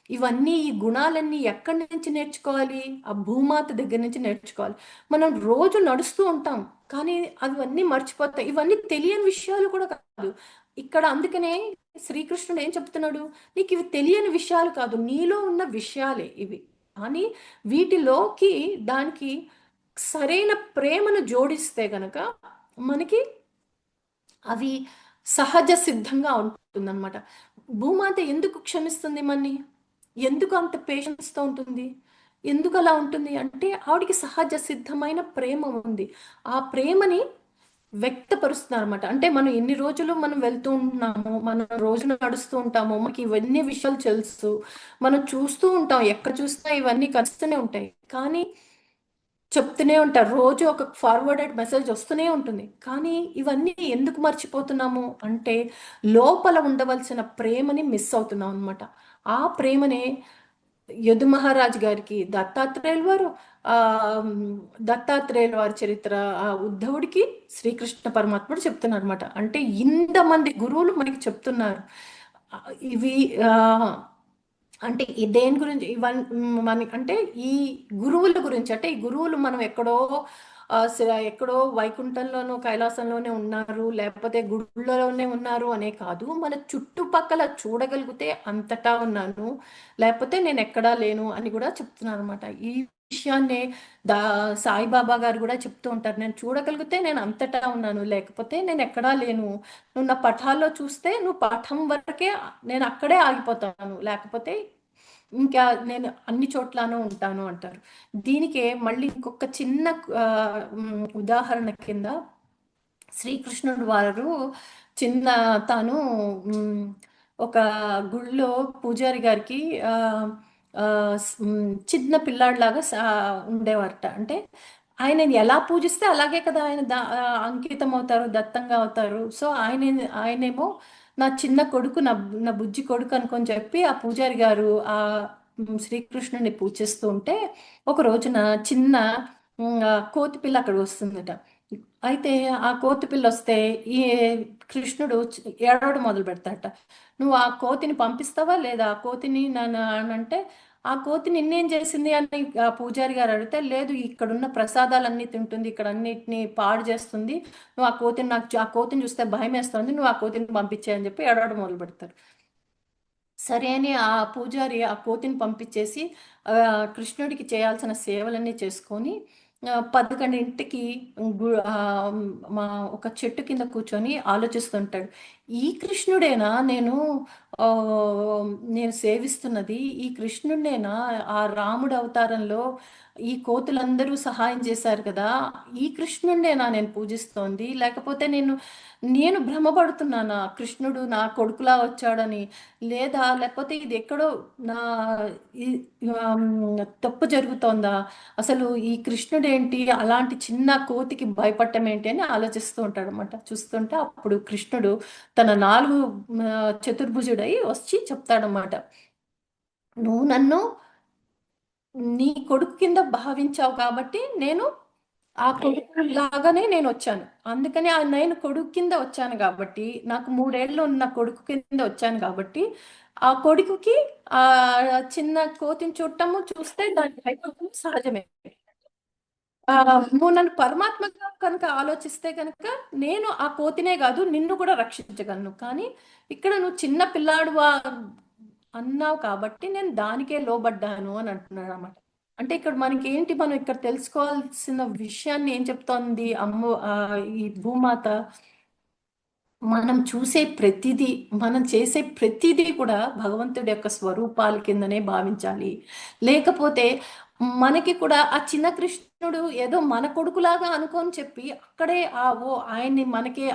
ఇవన్నీ ఈ గుణాలన్నీ ఎక్కడి నుంచి నేర్చుకోవాలి? ఆ భూమాత దగ్గర నుంచి నేర్చుకోవాలి. మనం రోజు నడుస్తూ ఉంటాం కానీ అవన్నీ మర్చిపోతాం. ఇవన్నీ తెలియని విషయాలు కూడా కాదు ఇక్కడ. అందుకనే శ్రీకృష్ణుడు ఏం చెప్తున్నాడు? నీకు ఇవి తెలియని విషయాలు కాదు, నీలో ఉన్న విషయాలే ఇవి అని. వీటిలోకి దానికి సరైన ప్రేమను జోడిస్తే గనక మనకి అవి సహజ సిద్ధంగా ఉంటుందన్నమాట. భూమాత ఎందుకు క్షమిస్తుంది మన్ని? ఎందుకు అంత పేషెన్స్తో ఉంటుంది? ఎందుకు అలా ఉంటుంది అంటే ఆవిడికి సహజ సిద్ధమైన ప్రేమ ఉంది. ఆ ప్రేమని వ్యక్తపరుస్తున్నారు అనమాట. అంటే మనం ఎన్ని రోజులు మనం వెళ్తూ ఉంటున్నాము, మనం రోజు నడుస్తూ ఉంటాము, మనకి ఇవన్నీ విషయాలు తెలుసు, మనం చూస్తూ ఉంటాం, ఎక్కడ చూసినా ఇవన్నీ కలుస్తూనే ఉంటాయి. కానీ చెప్తూనే ఉంటారు, రోజు ఒక ఫార్వర్డెడ్ మెసేజ్ వస్తూనే ఉంటుంది. కానీ ఇవన్నీ ఎందుకు మర్చిపోతున్నాము అంటే లోపల ఉండవలసిన ప్రేమని మిస్ అవుతున్నాం అనమాట. ఆ ప్రేమనే యదు మహారాజ్ గారికి దత్తాత్రేయుల వారు, ఆ దత్తాత్రేయుల వారి చరిత్ర, ఆ ఉద్ధవుడికి శ్రీకృష్ణ పరమాత్ముడు చెప్తున్నారు అనమాట. అంటే ఇంతమంది గురువులు మనకి చెప్తున్నారు. ఆ, ఇవి ఆ అంటే ఈ దేని గురించి ఇవన్నీ మనకి అంటే ఈ గురువుల గురించి, అంటే ఈ గురువులు మనం ఎక్కడో ఎక్కడో వైకుంఠంలోనో కైలాసంలోనే ఉన్నారు, లేకపోతే గుళ్ళలోనే ఉన్నారు అనే కాదు, మన చుట్టుపక్కల చూడగలిగితే అంతటా ఉన్నాను, లేకపోతే నేను ఎక్కడా లేను అని కూడా చెప్తున్నాను అనమాట. ఈ విషయాన్నే దా సాయిబాబా గారు కూడా చెప్తూ ఉంటారు, నేను చూడగలిగితే నేను అంతటా ఉన్నాను, లేకపోతే నేను ఎక్కడా లేను. నువ్వు నా పటాల్లో చూస్తే నువ్వు పటం వరకే, నేను అక్కడే ఆగిపోతాను, లేకపోతే ఇంకా నేను అన్ని చోట్లను ఉంటాను అంటారు. దీనికే మళ్ళీ ఇంకొక చిన్న ఆ, ఉదాహరణ కింద శ్రీకృష్ణుడు వారు చిన్న తాను మ్, ఒక గుళ్ళో పూజారి గారికి ఆ, చిన్న పిల్లాడిలాగా ఉండేవారట. అంటే ఆయనని ఎలా పూజిస్తే అలాగే కదా ఆయన అంకితం అవుతారు, దత్తంగా అవుతారు. సో ఆయనేమో నా చిన్న కొడుకు, నా బుజ్జి కొడుకు అనుకొని చెప్పి ఆ పూజారి గారు ఆ శ్రీకృష్ణుని పూజిస్తూ ఉంటే ఒక రోజున చిన్న కోతి పిల్ల అక్కడ వస్తుందట. అయితే ఆ కోతి పిల్ల వస్తే ఈ కృష్ణుడు ఏడవడం మొదలు పెడతాడట. నువ్వు ఆ కోతిని పంపిస్తావా లేదా? ఆ కోతిని నన్ను అని అంటే, ఆ కోతి నిన్నేం చేసింది అని ఆ పూజారి గారు అడిగితే, లేదు ఇక్కడున్న ప్రసాదాలన్నీ తింటుంది, ఇక్కడ అన్నిటిని పాడు చేస్తుంది, నువ్వు ఆ కోతిని, నాకు ఆ కోతిని చూస్తే భయం వేస్తుంది, నువ్వు ఆ కోతిని పంపించేయని చెప్పి ఏడవడం మొదలు పెడతారు. సరే అని ఆ పూజారి ఆ కోతిని పంపించేసి ఆ, కృష్ణుడికి చేయాల్సిన సేవలన్నీ చేసుకొని 11ంటికి మా ఒక చెట్టు కింద కూర్చొని ఆలోచిస్తుంటాడు. ఈ కృష్ణుడేనా ఆ, నేను సేవిస్తున్నది? ఈ కృష్ణుడేనా ఆ రాముడు అవతారంలో ఈ కోతులందరూ సహాయం చేశారు కదా, ఈ కృష్ణుడేనా నేను పూజిస్తోంది? లేకపోతే నేను భ్రమపడుతున్నానా కృష్ణుడు నా కొడుకులా వచ్చాడని? లేదా లేకపోతే ఇది ఎక్కడో నా ఈ- ఆమ్, తప్పు జరుగుతోందా? అసలు ఈ కృష్ణుడు ఏంటి అలాంటి చిన్న కోతికి భయపడటం ఏంటి అని ఆలోచిస్తూ ఉంటాడు అనమాట. చూస్తుంటే అప్పుడు కృష్ణుడు తన 4 చతుర్భుజుడై వచ్చి చెప్తాడనమాట, నువ్వు నన్ను నీ కొడుకు కింద భావించావు కాబట్టి నేను ఆ కొడుకు లాగానే నేను వచ్చాను. అందుకని నేను కొడుకు కింద వచ్చాను కాబట్టి, నాకు 3 ఏళ్ళు ఉన్న కొడుకు కింద వచ్చాను కాబట్టి ఆ కొడుకుకి ఆ చిన్న కోతిని చూడటము చూస్తే దానికి భయపడటం సహజమే. నువ్వు నన్ను పరమాత్మగా కనుక ఆలోచిస్తే కనుక నేను ఆ కోతినే కాదు నిన్ను కూడా రక్షించగలను. కానీ ఇక్కడ నువ్వు చిన్న పిల్లాడు అన్నావు కాబట్టి నేను దానికే లోబడ్డాను అని అంటున్నాడు అన్నమాట. అంటే ఇక్కడ మనకి ఏంటి, మనం ఇక్కడ తెలుసుకోవాల్సిన విషయాన్ని ఏం చెప్తోంది ఈ భూమాత, మనం చూసే ప్రతిదీ, మనం చేసే ప్రతిదీ కూడా భగవంతుడి యొక్క స్వరూపాల కిందనే భావించాలి. లేకపోతే మనకి కూడా ఆ చిన్న కృష్ణుడు ఏదో మన కొడుకులాగా అనుకొని చెప్పి అక్కడే ఆయన్ని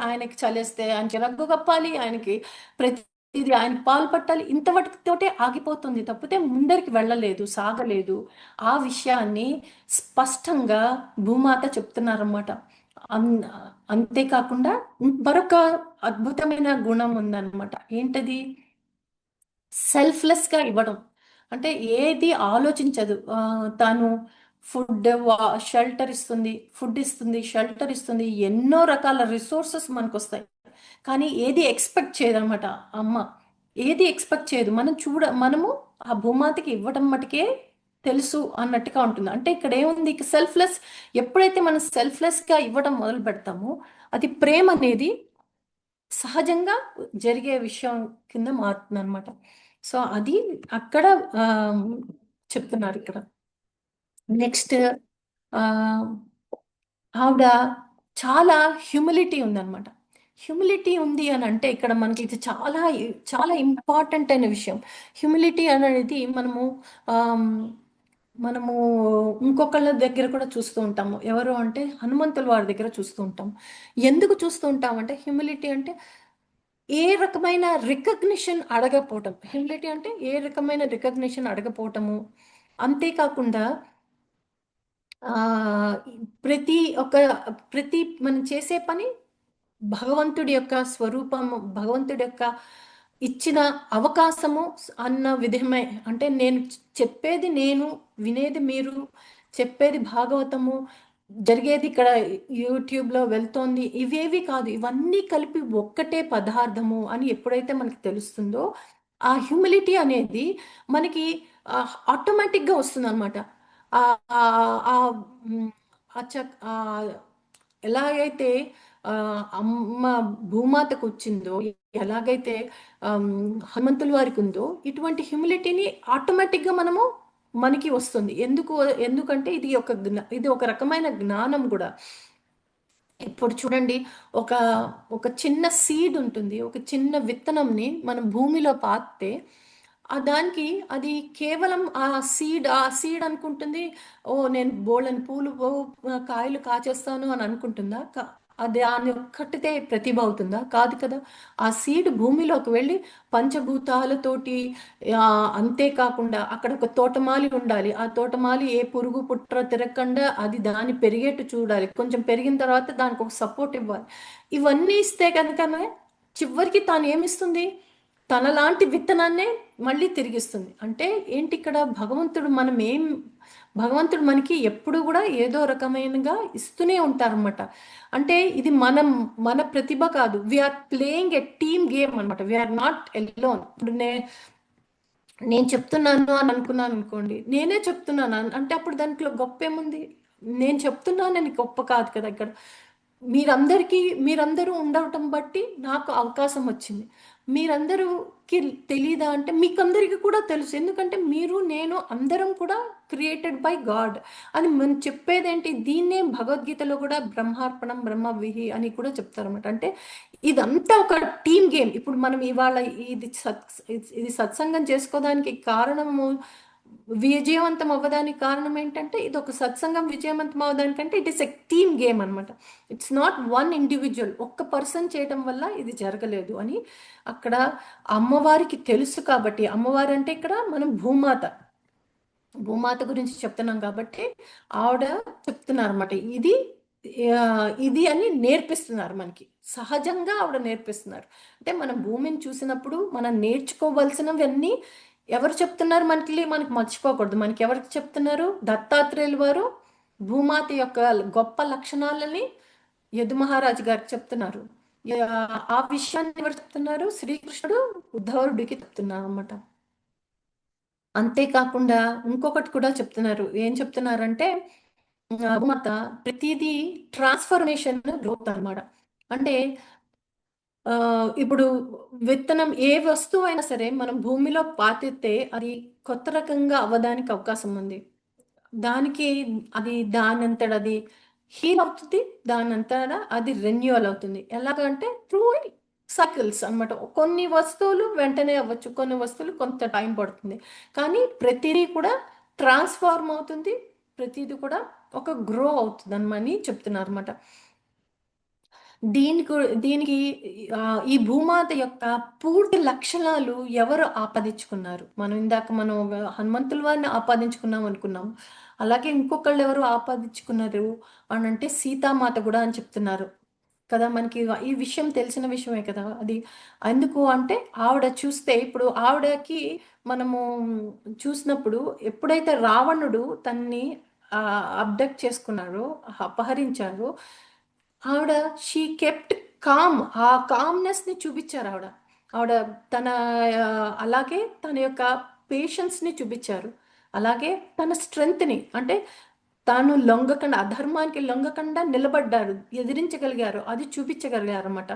ఆయనకి చలేస్తే ఆయనకి రగ్గు కప్పాలి, ఆయనకి ప్రతిదీ ఆయనకి పాలు పట్టాలి, ఇంతవరకుతోటే ఆగిపోతుంది తప్పితే ముందరికి వెళ్ళలేదు, సాగలేదు. ఆ విషయాన్ని స్పష్టంగా భూమాత చెప్తున్నారన్నమాట. అన్ అంతేకాకుండా మరొక అద్భుతమైన గుణం ఉందన్నమాట. ఏంటది? సెల్ఫ్లెస్ గా ఇవ్వడం. అంటే ఏది ఆలోచించదు. తాను షెల్టర్ ఇస్తుంది, ఫుడ్ ఇస్తుంది, షెల్టర్ ఇస్తుంది, ఎన్నో రకాల రిసోర్సెస్ మనకు వస్తాయి. కానీ ఏది ఎక్స్పెక్ట్ చేయదన్నమాట అమ్మ. ఏది ఎక్స్పెక్ట్ చేయదు. మనము ఆ భూమాతకి ఇవ్వడం మటుకే తెలుసు అన్నట్టుగా ఉంటుంది. అంటే ఇక్కడ ఏముంది, సెల్ఫ్లెస్. ఎప్పుడైతే మనం సెల్ఫ్లెస్ గా ఇవ్వడం మొదలు పెడతామో అది ప్రేమ అనేది సహజంగా జరిగే విషయం కింద మారుతుంది అనమాట. సో అది అక్కడ ఆ, చెప్తున్నారు ఇక్కడ. నెక్స్ట్ ఆవిడ చాలా హ్యూమిలిటీ ఉందన్నమాట. హ్యూమిలిటీ ఉంది అని అంటే ఇక్కడ మనకి ఇది చాలా చాలా ఇంపార్టెంట్ అయిన విషయం. హ్యూమిలిటీ అనేది ఆమ్, మనము ఇంకొకళ్ళ దగ్గర కూడా చూస్తూ ఉంటాము. ఎవరు అంటే హనుమంతుల వారి దగ్గర చూస్తూ ఉంటాం. ఎందుకు చూస్తూ ఉంటాం అంటే, హ్యూమిలిటీ అంటే ఏ రకమైన రికగ్నిషన్ అడగపోవటం. హ్యూమిలిటీ అంటే ఏ రకమైన రికగ్నిషన్ అడగపోవటము. అంతేకాకుండా ఆ ప్రతి ఒక ప్రతి మనం చేసే పని భగవంతుడి యొక్క స్వరూపము, భగవంతుడి యొక్క ఇచ్చిన అవకాశము అన్న విధమే. అంటే చెప్పేది నేను, వినేది మీరు, చెప్పేది భాగవతము, జరిగేది ఇక్కడ యూట్యూబ్లో వెళ్తోంది, ఇవేవి కాదు, ఇవన్నీ కలిపి ఒక్కటే పదార్థము అని ఎప్పుడైతే మనకి తెలుస్తుందో ఆ హ్యూమిలిటీ అనేది మనకి ఆటోమేటిక్గా వస్తుంది అనమాట. ఎలాగైతే అమ్మ భూమాతకు వచ్చిందో, ఎలాగైతే హనుమంతుల వారికి ఉందో, ఇటువంటి హ్యూమిలిటీని ఆటోమేటిక్గా మనకి వస్తుంది. ఎందుకంటే ఇది ఒక రకమైన జ్ఞానం కూడా. ఇప్పుడు చూడండి, ఒక ఒక చిన్న సీడ్ ఉంటుంది, ఒక చిన్న విత్తనంని మనం భూమిలో పాతితే దానికి అది కేవలం ఆ సీడ్ అనుకుంటుంది, ఓ నేను బోళ్ళని పూలు కాయలు కాచేస్తాను అని అనుకుంటుందా? అది దాని ఒక్కటితే ప్రతిభ అవుతుందా? కాదు కదా. ఆ సీడ్ భూమిలోకి వెళ్ళి పంచభూతాలతోటి, అంతేకాకుండా అక్కడ ఒక తోటమాలి ఉండాలి. ఆ తోటమాలి ఏ పురుగు పుట్ర తిరగకుండా అది దాన్ని పెరిగేట్టు చూడాలి. కొంచెం పెరిగిన తర్వాత దానికి ఒక సపోర్ట్ ఇవ్వాలి. ఇవన్నీ ఇస్తే కనుకనే చివరికి తాను ఏమిస్తుంది, తనలాంటి విత్తనాన్నే మళ్ళీ తిరిగిస్తుంది. అంటే ఏంటి ఇక్కడ, భగవంతుడు మనకి ఎప్పుడు కూడా ఏదో రకమైనగా ఇస్తూనే ఉంటారన్నమాట. అంటే ఇది మన ప్రతిభ కాదు. We're playing a team game అనమాట. We're not alone. ఇప్పుడు నేను చెప్తున్నాను అని అనుకున్నాను అనుకోండి, నేనే చెప్తున్నాను అంటే అప్పుడు దాంట్లో గొప్ప ఏముంది? నేను చెప్తున్నానని గొప్ప కాదు కదా ఇక్కడ. మీరందరూ ఉండటం బట్టి నాకు అవకాశం వచ్చింది. మీరందరికి తెలీదా అంటే మీకందరికీ కూడా తెలుసు. ఎందుకంటే నేను అందరం కూడా క్రియేటెడ్ బై గాడ్ అని మనం చెప్పేదేంటి, దీన్నే భగవద్గీతలో కూడా బ్రహ్మార్పణం బ్రహ్మవిహి అని కూడా చెప్తారన్నమాట. అంటే ఇదంతా ఒక టీమ్ గేమ్. ఇప్పుడు మనం ఇవాళ ఇది సత్సంగం చేసుకోవడానికి కారణము, విజయవంతం అవ్వడానికి కారణం ఏంటంటే, ఇది ఒక సత్సంగం విజయవంతం అవ్వడానికంటే it is a team game అనమాట. ఇట్స్ నాట్ వన్ ఇండివిజువల్, ఒక్క పర్సన్ చేయడం వల్ల ఇది జరగలేదు అని అక్కడ అమ్మవారికి తెలుసు. కాబట్టి అమ్మవారు అంటే ఇక్కడ మనం భూమాత గురించి చెప్తున్నాం కాబట్టి ఆవిడ చెప్తున్నారు అనమాట. ఇది అని నేర్పిస్తున్నారు మనకి. సహజంగా ఆవిడ నేర్పిస్తున్నారు. అంటే మనం భూమిని చూసినప్పుడు మనం నేర్చుకోవలసినవన్నీ ఎవరు చెప్తున్నారు మనకి మర్చిపోకూడదు. మనకి ఎవరు చెప్తున్నారు? దత్తాత్రేయులు వారు భూమాత యొక్క గొప్ప లక్షణాలని యదు మహారాజు గారికి చెప్తున్నారు. ఆ విషయాన్ని ఎవరు చెప్తున్నారు? శ్రీకృష్ణుడు ఉద్ధవుడికి చెప్తున్నారు అన్నమాట. అంతేకాకుండా ఇంకొకటి కూడా చెప్తున్నారు. ఏం చెప్తున్నారంటే, భూమాత ప్రతిదీ ట్రాన్స్ఫర్మేషన్ గ్రోత్ అన్నమాట. అంటే ఇప్పుడు విత్తనం ఏ వస్తువు అయినా సరే మనం భూమిలో పాతితే అది కొత్త రకంగా అవ్వడానికి అవకాశం ఉంది. దానికి అది దానంతట అది హీల్ అవుతుంది. దానంతట అది రెన్యువల్ అవుతుంది. ఎలాగంటే త్రూ సైకిల్స్ అన్నమాట. కొన్ని వస్తువులు వెంటనే అవ్వచ్చు. కొన్ని వస్తువులు కొంత టైం పడుతుంది. కానీ ప్రతిదీ కూడా ట్రాన్స్ఫార్మ్ అవుతుంది. ప్రతిదీ కూడా ఒక గ్రో అవుతుందనమని చెప్తున్నారన్నమాట. దీనికి ఈ భూమాత యొక్క పూర్తి లక్షణాలు ఎవరు ఆపాదించుకున్నారు? మనం హనుమంతుల వారిని ఆపాదించుకున్నాం అనుకున్నాం. అలాగే ఇంకొకళ్ళు ఎవరు ఆపాదించుకున్నారు అని అంటే సీతామాత కూడా అని చెప్తున్నారు కదా. మనకి ఈ విషయం తెలిసిన విషయమే కదా అది. ఎందుకు అంటే ఆవిడ చూస్తే ఇప్పుడు ఆవిడకి మనము చూసినప్పుడు ఎప్పుడైతే రావణుడు తన్ని అబ్డక్ట్ చేసుకున్నారో, అపహరించారో, ఆవిడ షీ కెప్ట్ కామ్. ఆ కామ్నెస్ ని చూపించారు ఆవిడ. ఆవిడ తన అలాగే తన యొక్క పేషెన్స్ ని చూపించారు. అలాగే తన స్ట్రెంగ్త్ ని, అంటే తాను లొంగకుండా, అధర్మానికి లొంగకుండా నిలబడ్డారు, ఎదిరించగలిగారు, అది చూపించగలిగారు అన్నమాట.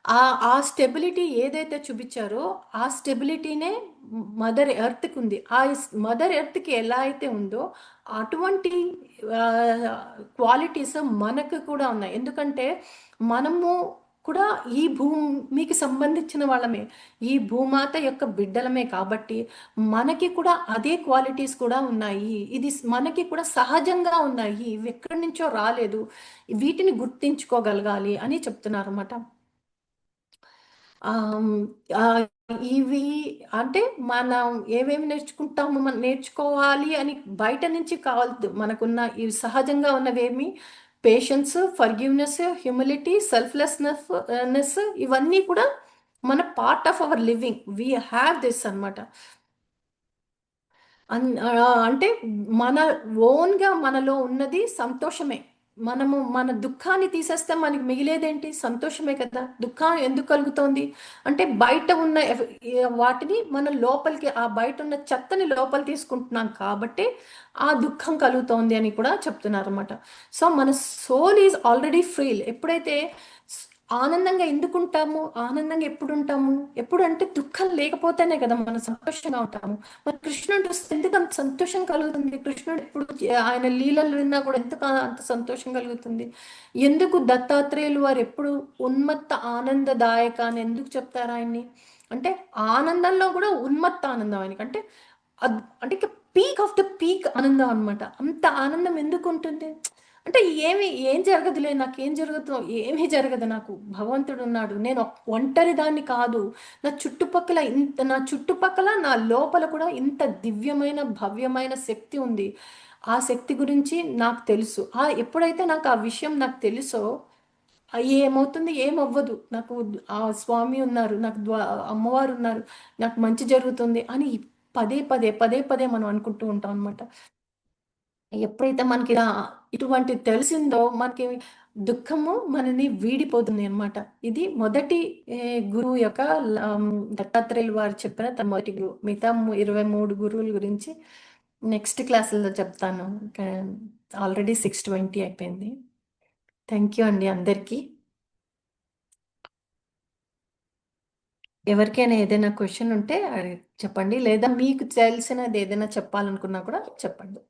ఆ ఆ స్టెబిలిటీ ఏదైతే చూపించారో ఆ స్టెబిలిటీనే మదర్ ఎర్త్కి ఉంది. ఆ మదర్ ఎర్త్కి ఎలా అయితే ఉందో అటువంటి క్వాలిటీస్ మనకు కూడా ఉన్నాయి. ఎందుకంటే మనము కూడా ఈ భూమికి సంబంధించిన వాళ్ళమే, ఈ భూమాత యొక్క బిడ్డలమే. కాబట్టి మనకి కూడా అదే క్వాలిటీస్ కూడా ఉన్నాయి. ఇది మనకి కూడా సహజంగా ఉన్నాయి, ఇవి ఎక్కడి నుంచో రాలేదు. వీటిని గుర్తించుకోగలగాలి అని చెప్తున్నారు అన్నమాట. ఆమ్, ఆ, ఇవి అంటే మనం ఏమేమి నేర్చుకుంటాము, మనం నేర్చుకోవాలి అని బయట నుంచి కావద్దు. మనకున్న ఇవి సహజంగా ఉన్నవేమి పేషెన్స్, ఫర్గివ్నెస్, హ్యూమిలిటీ, సెల్ఫ్లెస్నెస్, ఇవన్నీ కూడా మన part of our living. We have this అన్నమాట. అంటే మన ఓన్గా మనలో ఉన్నది సంతోషమే. మనము మన దుఃఖాన్ని తీసేస్తే మనకి మిగిలేదేంటి? సంతోషమే కదా. దుఃఖం ఎందుకు కలుగుతోంది అంటే బయట ఉన్న వాటిని మనం లోపలికి, ఆ బయట ఉన్న చెత్తని లోపలి తీసుకుంటున్నాం కాబట్టి ఆ దుఃఖం కలుగుతోంది అని కూడా చెప్తున్నారు అనమాట. సో మన సోల్ ఈజ్ ఆల్రెడీ ఫ్రీ. ఎప్పుడైతే ఆనందంగా ఎందుకు ఉంటాము, ఆనందంగా ఎప్పుడు ఉంటాము, ఎప్పుడు అంటే దుఃఖం లేకపోతేనే కదా మనం సంతోషంగా ఉంటాము. మరి కృష్ణుడు చూస్తే ఎందుకు అంత సంతోషం కలుగుతుంది? కృష్ణుడు ఎప్పుడు ఆయన లీలలు విన్నా కూడా ఎందుకు అంత సంతోషం కలుగుతుంది? ఎందుకు దత్తాత్రేయులు వారు ఎప్పుడు ఉన్మత్త ఆనందదాయక అని ఎందుకు చెప్తారు ఆయన్ని? అంటే ఆనందంలో కూడా ఉన్మత్త ఆనందం ఆయనకి. అంటే అంటే పీక్ ఆఫ్ ద పీక్ ఆనందం అనమాట. అంత ఆనందం ఎందుకు ఉంటుంది అంటే ఏం జరగదులే, నాకేం జరుగుతుందో, ఏమీ జరగదు, నాకు భగవంతుడు ఉన్నాడు, నేను ఒంటరి దాన్ని కాదు, నా చుట్టుపక్కల నా లోపల కూడా ఇంత దివ్యమైన భవ్యమైన శక్తి ఉంది. ఆ శక్తి గురించి నాకు తెలుసు. ఎప్పుడైతే నాకు ఆ విషయం నాకు తెలుసో ఏమవుతుంది, ఏమవ్వదు, నాకు ఆ స్వామి ఉన్నారు, నాకు అమ్మవారు ఉన్నారు, నాకు మంచి జరుగుతుంది అని పదే పదే పదే పదే మనం అనుకుంటూ ఉంటాం అనమాట. ఎప్పుడైతే మనకి ఇటువంటి తెలిసిందో మనకి దుఃఖము మనని వీడిపోతుంది అనమాట. ఇది మొదటి గురువు యొక్క దత్తాత్రేయులు వారు చెప్పిన మొదటి గురువు. మిగతా 23 గురువుల గురించి నెక్స్ట్ క్లాసుల్లో చెప్తాను. ఆల్రెడీ 6:20 అయిపోయింది. థ్యాంక్ యూ అండి అందరికీ. ఎవరికైనా ఏదైనా క్వశ్చన్ ఉంటే చెప్పండి, లేదా మీకు తెలిసినది ఏదైనా చెప్పాలనుకున్నా కూడా చెప్పండి.